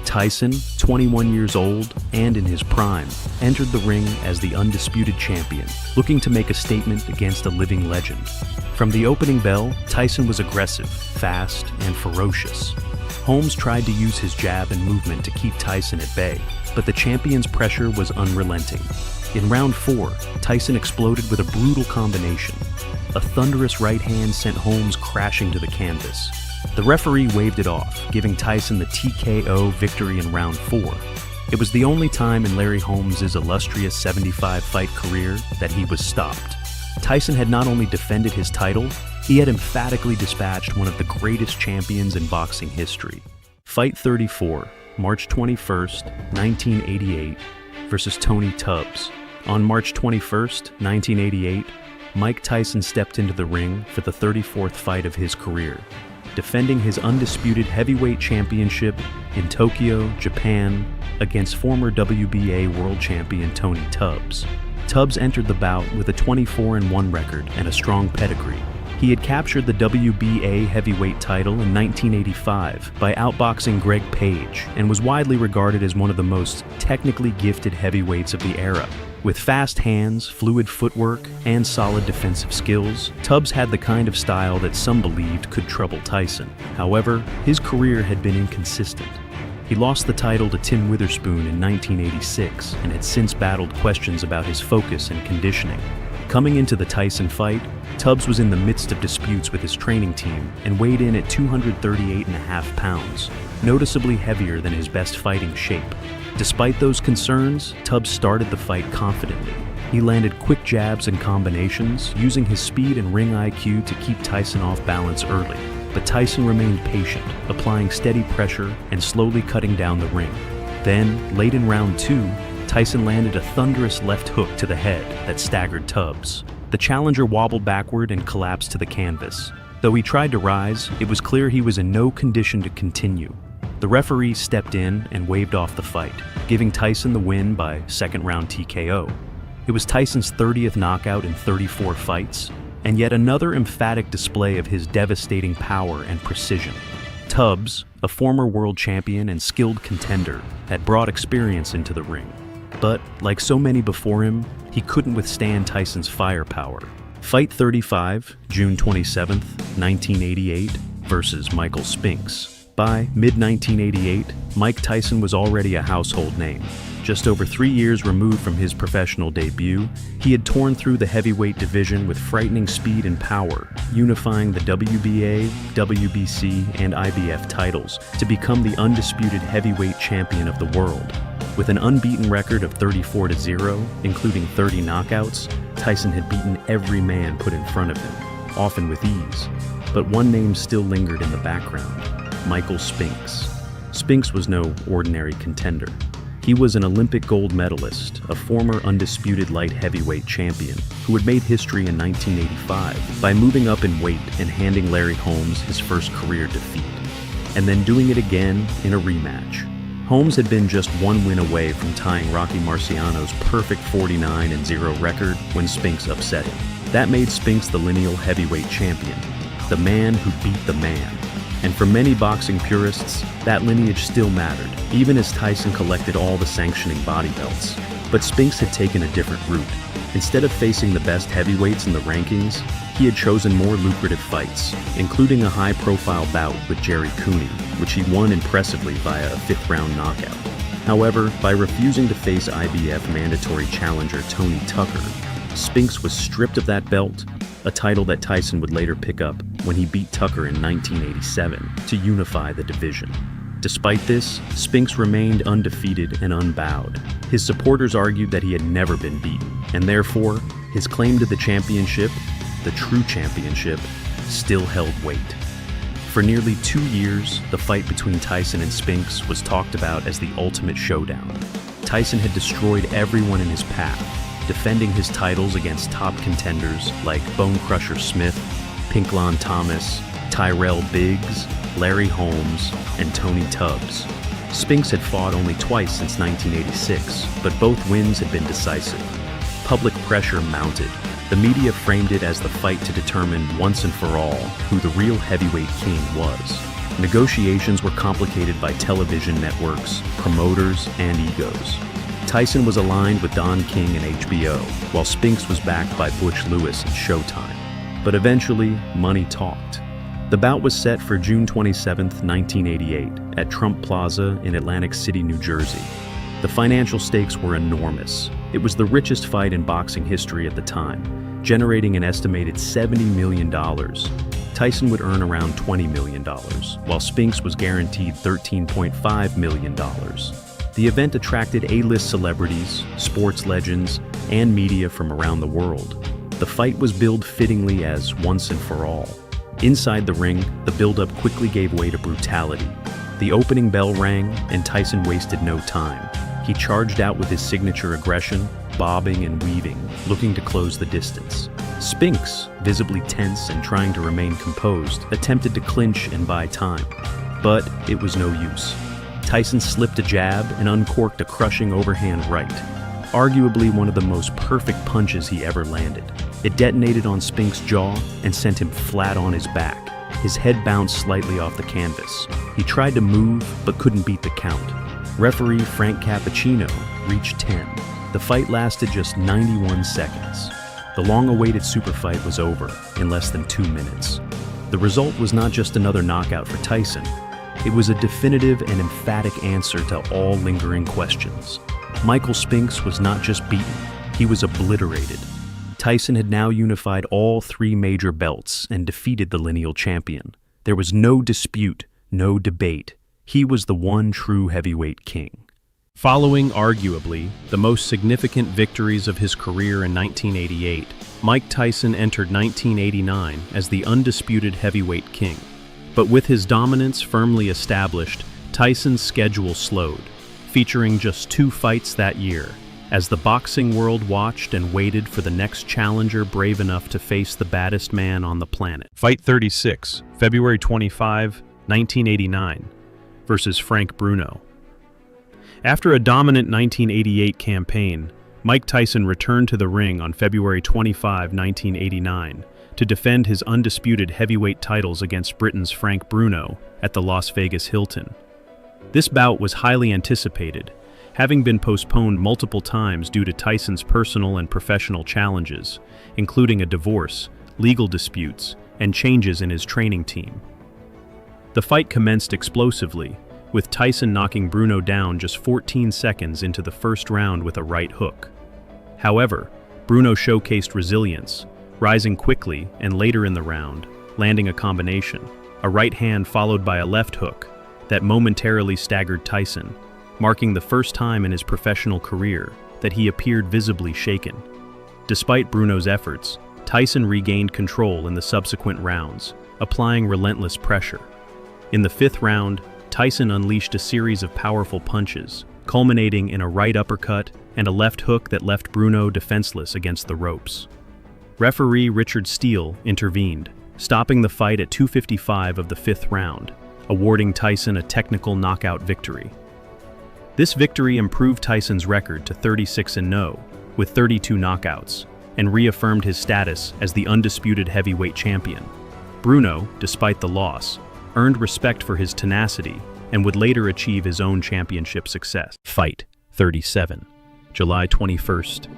Tyson, 21 years old and in his prime, entered the ring as the undisputed champion, looking to make a statement against a living legend. From the opening bell, Tyson was aggressive, fast, and ferocious. Holmes tried to use his jab and movement to keep Tyson at bay, but the champion's pressure was unrelenting. In round 4, Tyson exploded with a brutal combination. A thunderous right hand sent Holmes crashing to the canvas. The referee waved it off, giving Tyson the TKO victory in round 4. It was the only time in Larry Holmes' illustrious 75-fight career that he was stopped. Tyson had not only defended his title, he had emphatically dispatched one of the greatest champions in boxing history. Fight 34, March 21st, 1988, versus Tony Tubbs. On March 21st, 1988, Mike Tyson stepped into the ring for the 34th fight of his career, defending his undisputed heavyweight championship in Tokyo, Japan, against former WBA world champion Tony Tubbs. Tubbs entered the bout with a 24-1 record and a strong pedigree. He had captured the WBA heavyweight title in 1985 by outboxing Greg Page and was widely regarded as one of the most technically gifted heavyweights of the era. With fast hands, fluid footwork, and solid defensive skills, Tubbs had the kind of style that some believed could trouble Tyson. However, his career had been inconsistent. He lost the title to Tim Witherspoon in 1986 and had since battled questions about his focus and conditioning. Coming into the Tyson fight, Tubbs was in the midst of disputes with his training team and weighed in at 238.5 pounds, noticeably heavier than his best fighting shape. Despite those concerns, Tubbs started the fight confidently. He landed quick jabs and combinations, using his speed and ring IQ to keep Tyson off balance early. But Tyson remained patient, applying steady pressure and slowly cutting down the ring. Then, late in round 2, Tyson landed a thunderous left hook to the head that staggered Tubbs. The challenger wobbled backward and collapsed to the canvas. Though he tried to rise, it was clear he was in no condition to continue. The referee stepped in and waved off the fight, giving Tyson the win by second-round TKO. It was Tyson's 30th knockout in 34 fights, and yet another emphatic display of his devastating power and precision. Tubbs, a former world champion and skilled contender, had brought experience into the ring. But, like so many before him, he couldn't withstand Tyson's firepower. Fight 35, June 27, 1988, versus Michael Spinks. By mid-1988, Mike Tyson was already a household name. Just over 3 years removed from his professional debut, he had torn through the heavyweight division with frightening speed and power, unifying the WBA, WBC, and IBF titles to become the undisputed heavyweight champion of the world. With an unbeaten record of 34-0, including 30 knockouts, Tyson had beaten every man put in front of him, often with ease. But one name still lingered in the background: Michael Spinks. Spinks was no ordinary contender. He was an Olympic gold medalist, a former undisputed light heavyweight champion, who had made history in 1985 by moving up in weight and handing Larry Holmes his first career defeat, and then doing it again in a rematch. Holmes had been just one win away from tying Rocky Marciano's perfect 49-0 record when Spinks upset him. That made Spinks the lineal heavyweight champion, the man who beat the man. And for many boxing purists, that lineage still mattered, even as Tyson collected all the sanctioning body belts. But Spinks had taken a different route. Instead of facing the best heavyweights in the rankings, he had chosen more lucrative fights, including a high-profile bout with Jerry Cooney, which he won impressively via a fifth-round knockout. However, by refusing to face IBF mandatory challenger Tony Tucker, Spinks was stripped of that belt, a title that Tyson would later pick up when he beat Tucker in 1987 to unify the division. Despite this, Spinks remained undefeated and unbowed. His supporters argued that he had never been beaten, and therefore, his claim to the championship, the true championship, still held weight. For nearly 2 years, the fight between Tyson and Spinks was talked about as the ultimate showdown. Tyson had destroyed everyone in his path, defending his titles against top contenders like Bonecrusher Smith, Pinklon Thomas, Tyrell Biggs, Larry Holmes, and Tony Tubbs. Spinks had fought only twice since 1986, but both wins had been decisive. Public pressure mounted. The media framed it as the fight to determine once and for all who the real heavyweight king was. Negotiations were complicated by television networks, promoters, and egos. Tyson was aligned with Don King and HBO, while Spinks was backed by Butch Lewis and Showtime. But eventually, money talked. The bout was set for June 27, 1988, at Trump Plaza in Atlantic City, New Jersey. The financial stakes were enormous. It was the richest fight in boxing history at the time, generating an estimated $70 million. Tyson would earn around $20 million, while Spinks was guaranteed $13.5 million. The event attracted A-list celebrities, sports legends, and media from around the world. The fight was billed fittingly as once and for all. Inside the ring, the build-up quickly gave way to brutality. The opening bell rang, and Tyson wasted no time. He charged out with his signature aggression, bobbing and weaving, looking to close the distance. Spinks, visibly tense and trying to remain composed, attempted to clinch and buy time. But it was no use. Tyson slipped a jab and uncorked a crushing overhand right, arguably one of the most perfect punches he ever landed. It detonated on Spink's jaw and sent him flat on his back. His head bounced slightly off the canvas. He tried to move, but couldn't beat the count. Referee Frank Cappuccino reached 10. The fight lasted just 91 seconds. The long-awaited super fight was over in less than 2 minutes. The result was not just another knockout for Tyson. It was a definitive and emphatic answer to all lingering questions. Michael Spinks was not just beaten, he was obliterated. Tyson had now unified all 3 major belts and defeated the lineal champion. There was no dispute, no debate. He was the one true heavyweight king. Following, arguably, the most significant victories of his career in 1988, Mike Tyson entered 1989 as the undisputed heavyweight king. But with his dominance firmly established, Tyson's schedule slowed, featuring just 2 fights that year, as the boxing world watched and waited for the next challenger brave enough to face the baddest man on the planet. Fight 36, February 25, 1989, versus Frank Bruno. After a dominant 1988 campaign, Mike Tyson returned to the ring on February 25, 1989, to defend his undisputed heavyweight titles against Britain's Frank Bruno at the Las Vegas Hilton. This bout was highly anticipated, having been postponed multiple times due to Tyson's personal and professional challenges, including a divorce, legal disputes, and changes in his training team. The fight commenced explosively, with Tyson knocking Bruno down just 14 seconds into the first round with a right hook. However, Bruno showcased resilience, rising quickly and later in the round, landing a combination, a right hand followed by a left hook, that momentarily staggered Tyson, marking the first time in his professional career that he appeared visibly shaken. Despite Bruno's efforts, Tyson regained control in the subsequent rounds, applying relentless pressure. In the 5th round, Tyson unleashed a series of powerful punches, culminating in a right uppercut and a left hook that left Bruno defenseless against the ropes. Referee Richard Steele intervened, stopping the fight at 2:55 of the 5th round, awarding Tyson a technical knockout victory. This victory improved Tyson's record to 36-0, with 32 knockouts, and reaffirmed his status as the undisputed heavyweight champion. Bruno, despite the loss, earned respect for his tenacity and would later achieve his own championship success. Fight 37, July 21,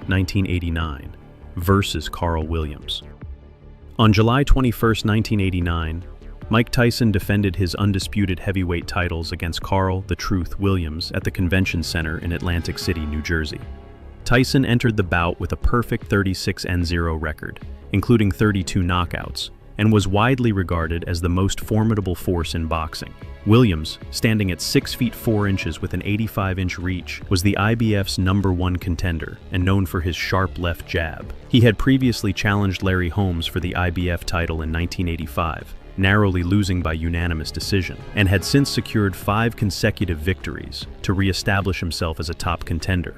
1989, versus Carl Williams. On July 21, 1989, Mike Tyson defended his undisputed heavyweight titles against Carl "The Truth" Williams at the Convention Center in Atlantic City, New Jersey. Tyson entered the bout with a perfect 36-0 record, including 32 knockouts, and was widely regarded as the most formidable force in boxing. Williams, standing at 6 feet 4 inches with an 85-inch reach, was the IBF's #1 contender and known for his sharp left jab. He had previously challenged Larry Holmes for the IBF title in 1985, narrowly losing by unanimous decision, and had since secured 5 consecutive victories to re-establish himself as a top contender.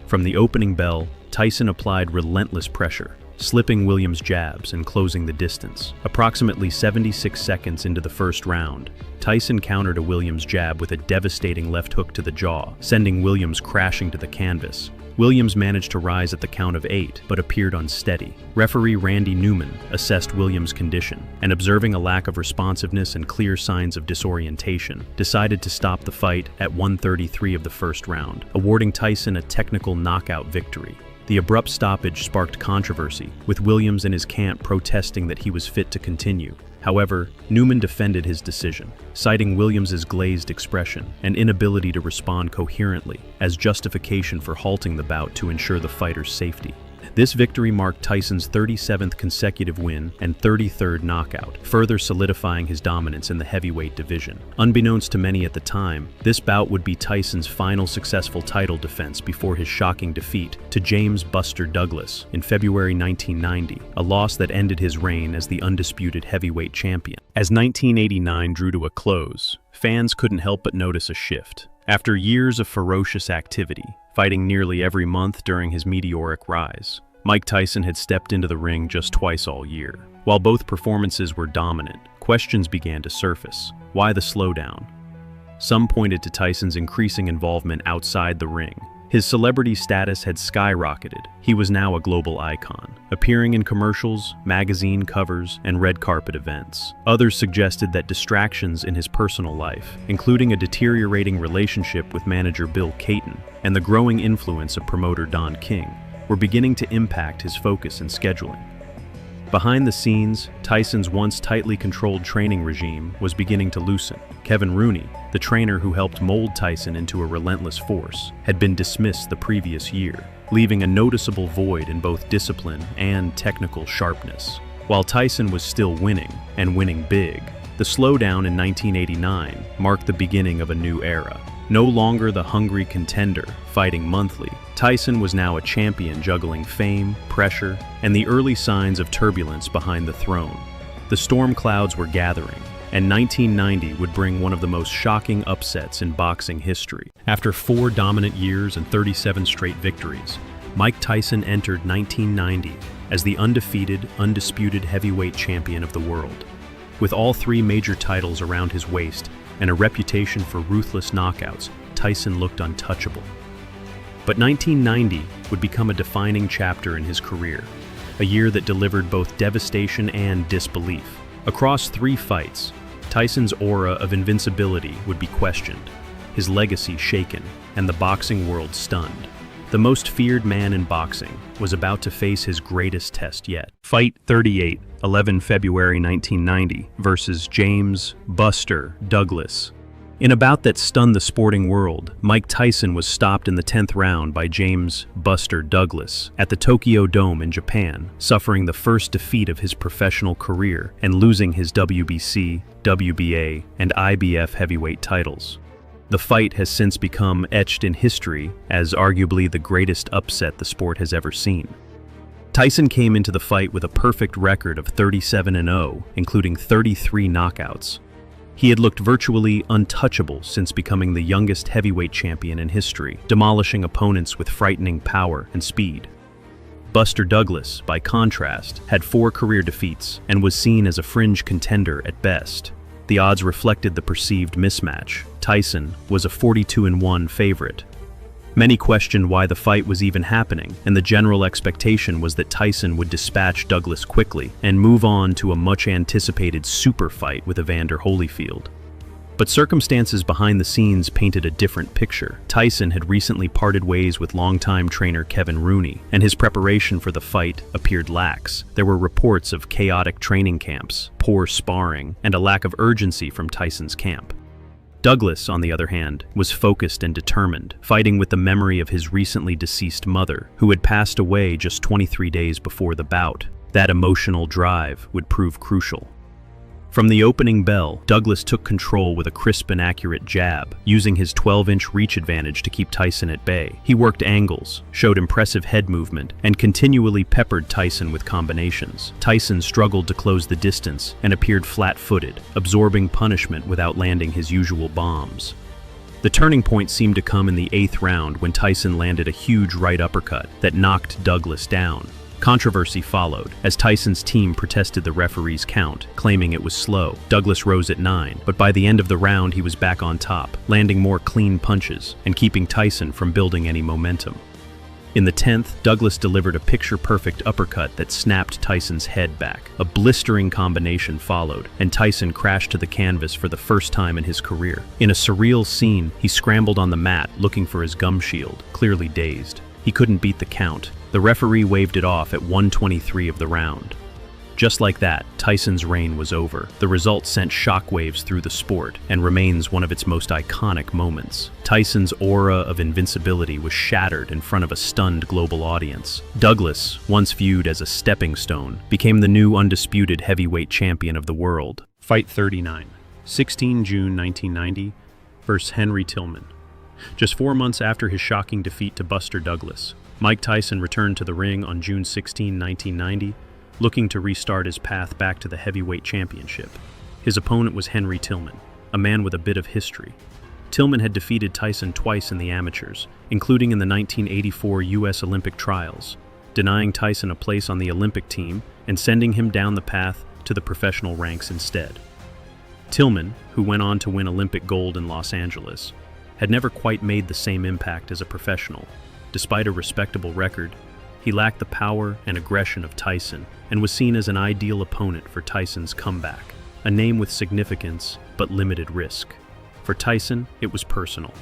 From the opening bell, Tyson applied relentless pressure, slipping Williams' jabs and closing the distance. Approximately 76 seconds into the first round, Tyson countered a Williams jab with a devastating left hook to the jaw, sending Williams crashing to the canvas. Williams managed to rise at the count of 8, but appeared unsteady. Referee Randy Newman assessed Williams' condition, and observing a lack of responsiveness and clear signs of disorientation, decided to stop the fight at 1:33 of the first round, awarding Tyson a technical knockout victory. The abrupt stoppage sparked controversy, with Williams and his camp protesting that he was fit to continue. However, Newman defended his decision, citing Williams's glazed expression and inability to respond coherently as justification for halting the bout to ensure the fighter's safety. This victory marked Tyson's 37th consecutive win and 33rd knockout, further solidifying his dominance in the heavyweight division. Unbeknownst to many at the time, this bout would be Tyson's final successful title defense before his shocking defeat to James "Buster" Douglas in February 1990, a loss that ended his reign as the undisputed heavyweight champion. As 1989 drew to a close, fans couldn't help but notice a shift. After years of ferocious activity, fighting nearly every month during his meteoric rise, Mike Tyson had stepped into the ring just twice all year. While both performances were dominant, questions began to surface. Why the slowdown? Some pointed to Tyson's increasing involvement outside the ring, His celebrity status had skyrocketed. He was now a global icon, appearing in commercials, magazine covers, and red carpet events. Others suggested that distractions in his personal life, including a deteriorating relationship with manager Bill Caton and the growing influence of promoter Don King, were beginning to impact his focus and scheduling. Behind the scenes, Tyson's once tightly controlled training regime was beginning to loosen. Kevin Rooney, the trainer who helped mold Tyson into a relentless force, had been dismissed the previous year, leaving a noticeable void in both discipline and technical sharpness. While Tyson was still winning, and winning big, the slowdown in 1989 marked the beginning of a new era. No longer the hungry contender, fighting monthly, Tyson was now a champion juggling fame, pressure, and the early signs of turbulence behind the throne. The storm clouds were gathering, and 1990 would bring one of the most shocking upsets in boxing history. After 4 dominant years and 37 straight victories, Mike Tyson entered 1990 as the undefeated, undisputed heavyweight champion of the world. With all 3 major titles around his waist and a reputation for ruthless knockouts, Tyson looked untouchable. But 1990 would become a defining chapter in his career, a year that delivered both devastation and disbelief. Across 3 fights, Tyson's aura of invincibility would be questioned, his legacy shaken, and the boxing world stunned. The most feared man in boxing was about to face his greatest test yet. Fight 38, 11 February 1990 versus James "Buster" Douglas. In a bout that stunned the sporting world, Mike Tyson was stopped in the 10th round by James "Buster" Douglas at the Tokyo Dome in Japan, suffering the first defeat of his professional career and losing his WBC, WBA, and IBF heavyweight titles. The fight has since become etched in history as arguably the greatest upset the sport has ever seen. Tyson came into the fight with a perfect record of 37-0, including 33 knockouts. He had looked virtually untouchable since becoming the youngest heavyweight champion in history, demolishing opponents with frightening power and speed. Buster Douglas, by contrast, had 4 career defeats and was seen as a fringe contender at best. The odds reflected the perceived mismatch. Tyson was a 42-1 favorite. Many questioned why the fight was even happening, and the general expectation was that Tyson would dispatch Douglas quickly and move on to a much-anticipated super fight with Evander Holyfield. But circumstances behind the scenes painted a different picture. Tyson had recently parted ways with longtime trainer Kevin Rooney, and his preparation for the fight appeared lax. There were reports of chaotic training camps, poor sparring, and a lack of urgency from Tyson's camp. Douglas, on the other hand, was focused and determined, fighting with the memory of his recently deceased mother, who had passed away just 23 days before the bout. That emotional drive would prove crucial. From the opening bell, Douglas took control with a crisp and accurate jab, using his 12-inch reach advantage to keep Tyson at bay. He worked angles, showed impressive head movement, and continually peppered Tyson with combinations. Tyson struggled to close the distance and appeared flat-footed, absorbing punishment without landing his usual bombs. The turning point seemed to come in the 8th round when Tyson landed a huge right uppercut that knocked Douglas down. Controversy followed, as Tyson's team protested the referee's count, claiming it was slow. Douglas rose at 9, but by the end of the round he was back on top, landing more clean punches and keeping Tyson from building any momentum. In the 10th, Douglas delivered a picture-perfect uppercut that snapped Tyson's head back. A blistering combination followed, and Tyson crashed to the canvas for the first time in his career. In a surreal scene, he scrambled on the mat looking for his gum shield, clearly dazed. He couldn't beat the count. The referee waved it off at 1:23 of the round. Just like that, Tyson's reign was over. The result sent shockwaves through the sport and remains one of its most iconic moments. Tyson's aura of invincibility was shattered in front of a stunned global audience. Douglas, once viewed as a stepping stone, became the new undisputed heavyweight champion of the world. Fight 39, 16 June 1990 versus Henry Tillman. Just 4 months after his shocking defeat to Buster Douglas, Mike Tyson returned to the ring on June 16, 1990, looking to restart his path back to the heavyweight championship. His opponent was Henry Tillman, a man with a bit of history. Tillman had defeated Tyson twice in the amateurs, including in the 1984 U.S. Olympic trials, denying Tyson a place on the Olympic team and sending him down the path to the professional ranks instead. Tillman, who went on to win Olympic gold in Los Angeles, had never quite made the same impact as a professional. Despite a respectable record, he lacked the power and aggression of Tyson and was seen as an ideal opponent for Tyson's comeback, a name with significance but limited risk. For Tyson, it was personal.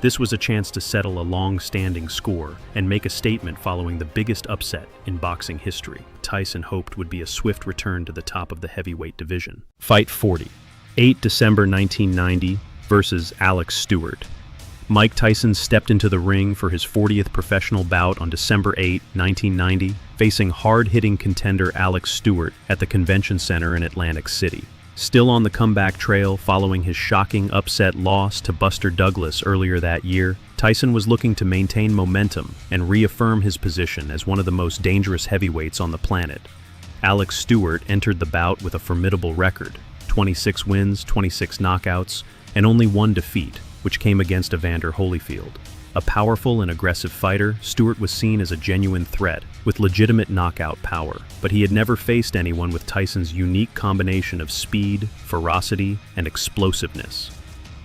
This was a chance to settle a long-standing score and make a statement following the biggest upset in boxing history. Tyson hoped would be a swift return to the top of the heavyweight division. Fight 40. 8 December 1990 versus Alex Stewart. Mike Tyson stepped into the ring for his 40th professional bout on December 8, 1990, facing hard-hitting contender Alex Stewart at the Convention Center in Atlantic City. Still on the comeback trail following his shocking upset loss to Buster Douglas earlier that year, Tyson was looking to maintain momentum and reaffirm his position as one of the most dangerous heavyweights on the planet. Alex Stewart entered the bout with a formidable record, 26 wins, 26 knockouts, and only one defeat, which came against Evander Holyfield. A powerful and aggressive fighter, Stewart was seen as a genuine threat, with legitimate knockout power, but he had never faced anyone with Tyson's unique combination of speed, ferocity, and explosiveness.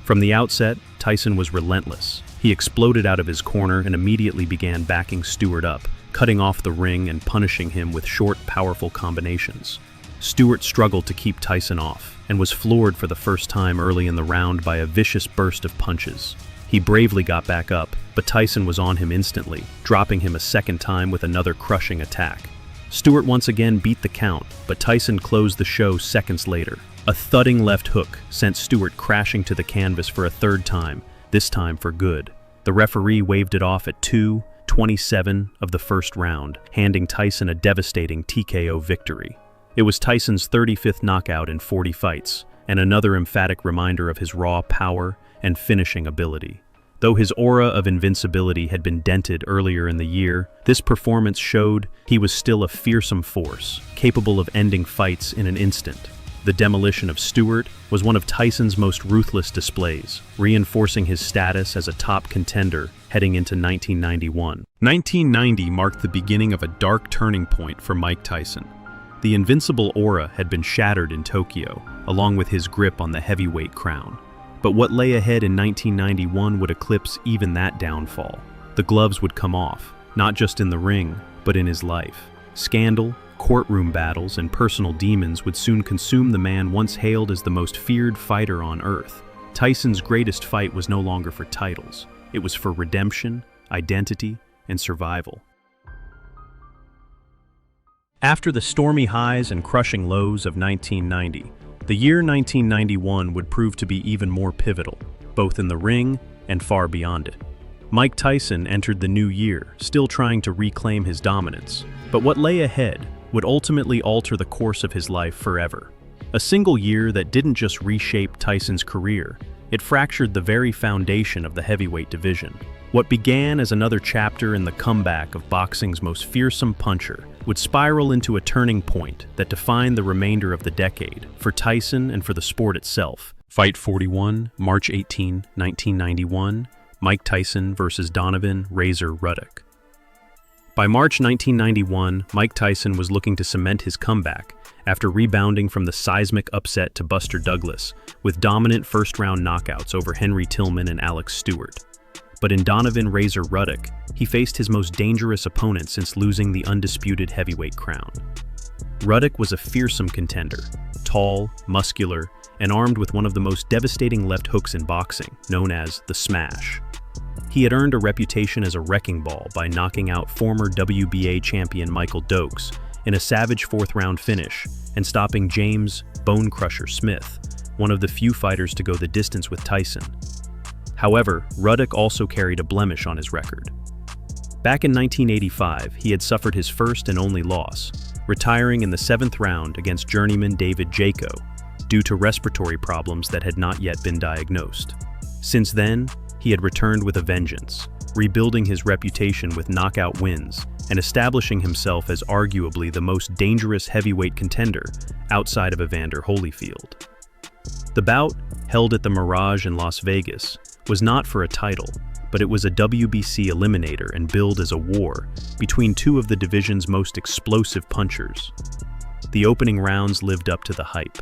From the outset, Tyson was relentless. He exploded out of his corner and immediately began backing Stewart up, cutting off the ring and punishing him with short, powerful combinations. Stewart struggled to keep Tyson off, and was floored for the first time early in the round by a vicious burst of punches. He bravely got back up, but Tyson was on him instantly, dropping him a second time with another crushing attack. Stewart once again beat the count, but Tyson closed the show seconds later. A thudding left hook sent Stewart crashing to the canvas for a third time, this time for good. The referee waved it off at 2:27 of the first round, handing Tyson a devastating TKO victory. It was Tyson's 35th knockout in 40 fights, and another emphatic reminder of his raw power and finishing ability. Though his aura of invincibility had been dented earlier in the year, this performance showed he was still a fearsome force, capable of ending fights in an instant. The demolition of Stewart was one of Tyson's most ruthless displays, reinforcing his status as a top contender heading into 1991. 1990 marked the beginning of a dark turning point for Mike Tyson. The invincible aura had been shattered in Tokyo, along with his grip on the heavyweight crown. But what lay ahead in 1991 would eclipse even that downfall. The gloves would come off, not just in the ring, but in his life. Scandal, courtroom battles, and personal demons would soon consume the man once hailed as the most feared fighter on earth. Tyson's greatest fight was no longer for titles. It was for redemption, identity, and survival. After the stormy highs and crushing lows of 1990, the year 1991 would prove to be even more pivotal, both in the ring and far beyond it. Mike Tyson entered the new year, still trying to reclaim his dominance, but what lay ahead would ultimately alter the course of his life forever. A single year that didn't just reshape Tyson's career, it fractured the very foundation of the heavyweight division. What began as another chapter in the comeback of boxing's most fearsome puncher would spiral into a turning point that defined the remainder of the decade for Tyson and for the sport itself. Fight 41, March 18, 1991, Mike Tyson versus Donovan "Razor" Ruddock. By March 1991, Mike Tyson was looking to cement his comeback after rebounding from the seismic upset to Buster Douglas with dominant first-round knockouts over Henry Tillman and Alex Stewart. But in Donovan "Razor" Ruddock, he faced his most dangerous opponent since losing the undisputed heavyweight crown. Ruddock was a fearsome contender, tall, muscular, and armed with one of the most devastating left hooks in boxing, known as the smash. He had earned a reputation as a wrecking ball by knocking out former WBA champion Michael Dokes in a savage fourth-round finish and stopping James "Bonecrusher" Smith, one of the few fighters to go the distance with Tyson. However, Ruddock also carried a blemish on his record. Back in 1985, he had suffered his first and only loss, retiring in the 7th round against journeyman David Jaco due to respiratory problems that had not yet been diagnosed. Since then, he had returned with a vengeance, rebuilding his reputation with knockout wins and establishing himself as arguably the most dangerous heavyweight contender outside of Evander Holyfield. The bout, held at the Mirage in Las Vegas, was not for a title, but it was a WBC eliminator and billed as a war between two of the division's most explosive punchers. The opening rounds lived up to the hype.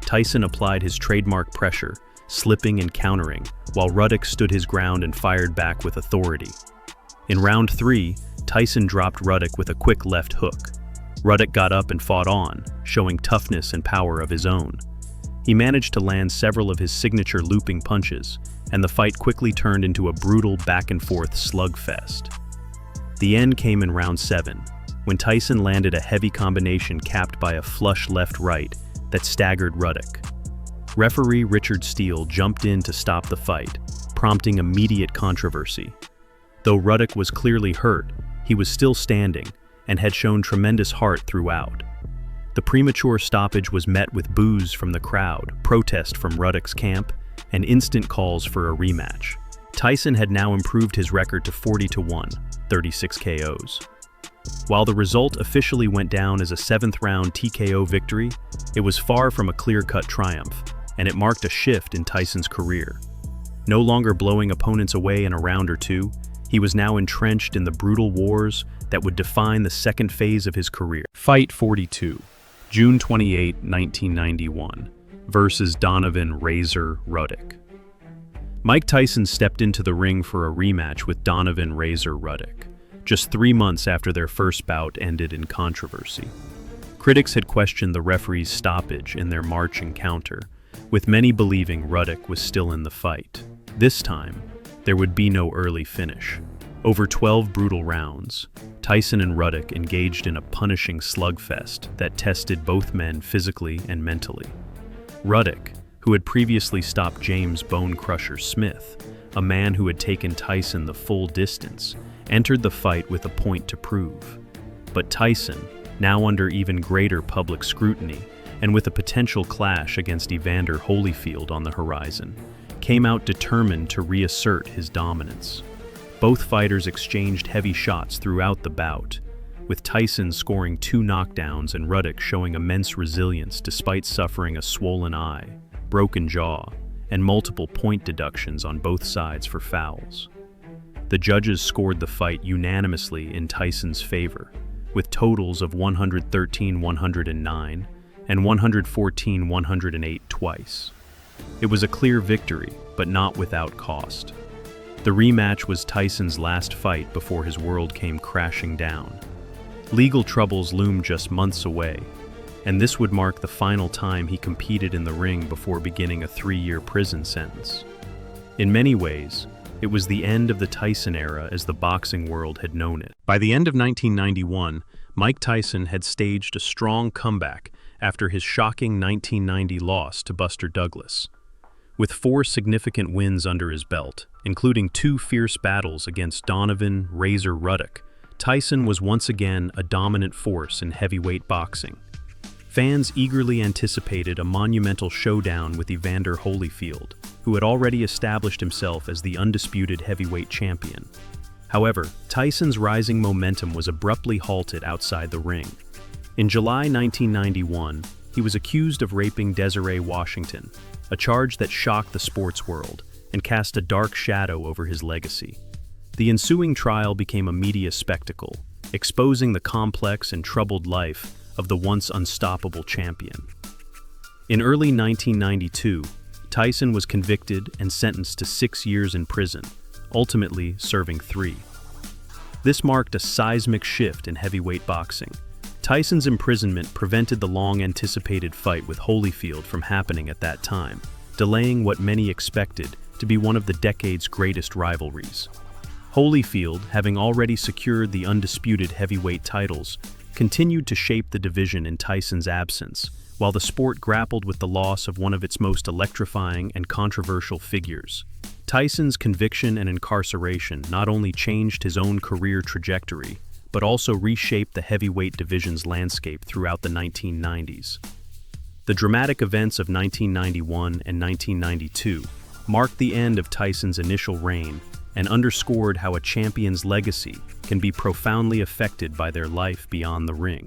Tyson applied his trademark pressure, slipping and countering, while Ruddock stood his ground and fired back with authority. In round 3, Tyson dropped Ruddock with a quick left hook. Ruddock got up and fought on, showing toughness and power of his own. He managed to land several of his signature looping punches, and the fight quickly turned into a brutal back-and-forth slugfest. The end came in round 7, when Tyson landed a heavy combination capped by a flush left-right that staggered Ruddock. Referee Richard Steele jumped in to stop the fight, prompting immediate controversy. Though Ruddock was clearly hurt, he was still standing and had shown tremendous heart throughout. The premature stoppage was met with boos from the crowd, protest from Ruddock's camp, and instant calls for a rematch. Tyson had now improved his record to 40-1, 36 KOs. While the result officially went down as a 7th-round TKO victory, it was far from a clear-cut triumph, and it marked a shift in Tyson's career. No longer blowing opponents away in a round or two, he was now entrenched in the brutal wars that would define the second phase of his career. Fight 42, June 28, 1991, versus Donovan "Razor" Ruddock. Mike Tyson stepped into the ring for a rematch with Donovan "Razor" Ruddock, just 3 months after their first bout ended in controversy. Critics had questioned the referee's stoppage in their March encounter, with many believing Ruddock was still in the fight. This time, there would be no early finish. Over 12 brutal rounds, Tyson and Ruddock engaged in a punishing slugfest that tested both men physically and mentally. Ruddock, who had previously stopped James "Bonecrusher" Smith, a man who had taken Tyson the full distance, entered the fight with a point to prove. But Tyson, now under even greater public scrutiny, and with a potential clash against Evander Holyfield on the horizon, came out determined to reassert his dominance. Both fighters exchanged heavy shots throughout the bout, with Tyson scoring 2 knockdowns and Ruddock showing immense resilience despite suffering a swollen eye, broken jaw, and multiple point deductions on both sides for fouls. The judges scored the fight unanimously in Tyson's favor, with totals of 113-109 and 114-108 twice. It was a clear victory, but not without cost. The rematch was Tyson's last fight before his world came crashing down. Legal troubles loomed just months away, and this would mark the final time he competed in the ring before beginning a 3-year prison sentence. In many ways, it was the end of the Tyson era as the boxing world had known it. By the end of 1991, Mike Tyson had staged a strong comeback after his shocking 1990 loss to Buster Douglas. With 4 significant wins under his belt, including 2 fierce battles against Donovan "Razor" Ruddock, Tyson was once again a dominant force in heavyweight boxing. Fans eagerly anticipated a monumental showdown with Evander Holyfield, who had already established himself as the undisputed heavyweight champion. However, Tyson's rising momentum was abruptly halted outside the ring. In July 1991, he was accused of raping Desiree Washington, a charge that shocked the sports world and cast a dark shadow over his legacy. The ensuing trial became a media spectacle, exposing the complex and troubled life of the once unstoppable champion. In early 1992, Tyson was convicted and sentenced to 6 years in prison, ultimately serving 3. This marked a seismic shift in heavyweight boxing. Tyson's imprisonment prevented the long-anticipated fight with Holyfield from happening at that time, delaying what many expected to be one of the decade's greatest rivalries. Holyfield, having already secured the undisputed heavyweight titles, continued to shape the division in Tyson's absence, while the sport grappled with the loss of one of its most electrifying and controversial figures. Tyson's conviction and incarceration not only changed his own career trajectory, but also reshaped the heavyweight division's landscape throughout the 1990s. The dramatic events of 1991 and 1992 marked the end of Tyson's initial reign and underscored how a champion's legacy can be profoundly affected by their life beyond the ring.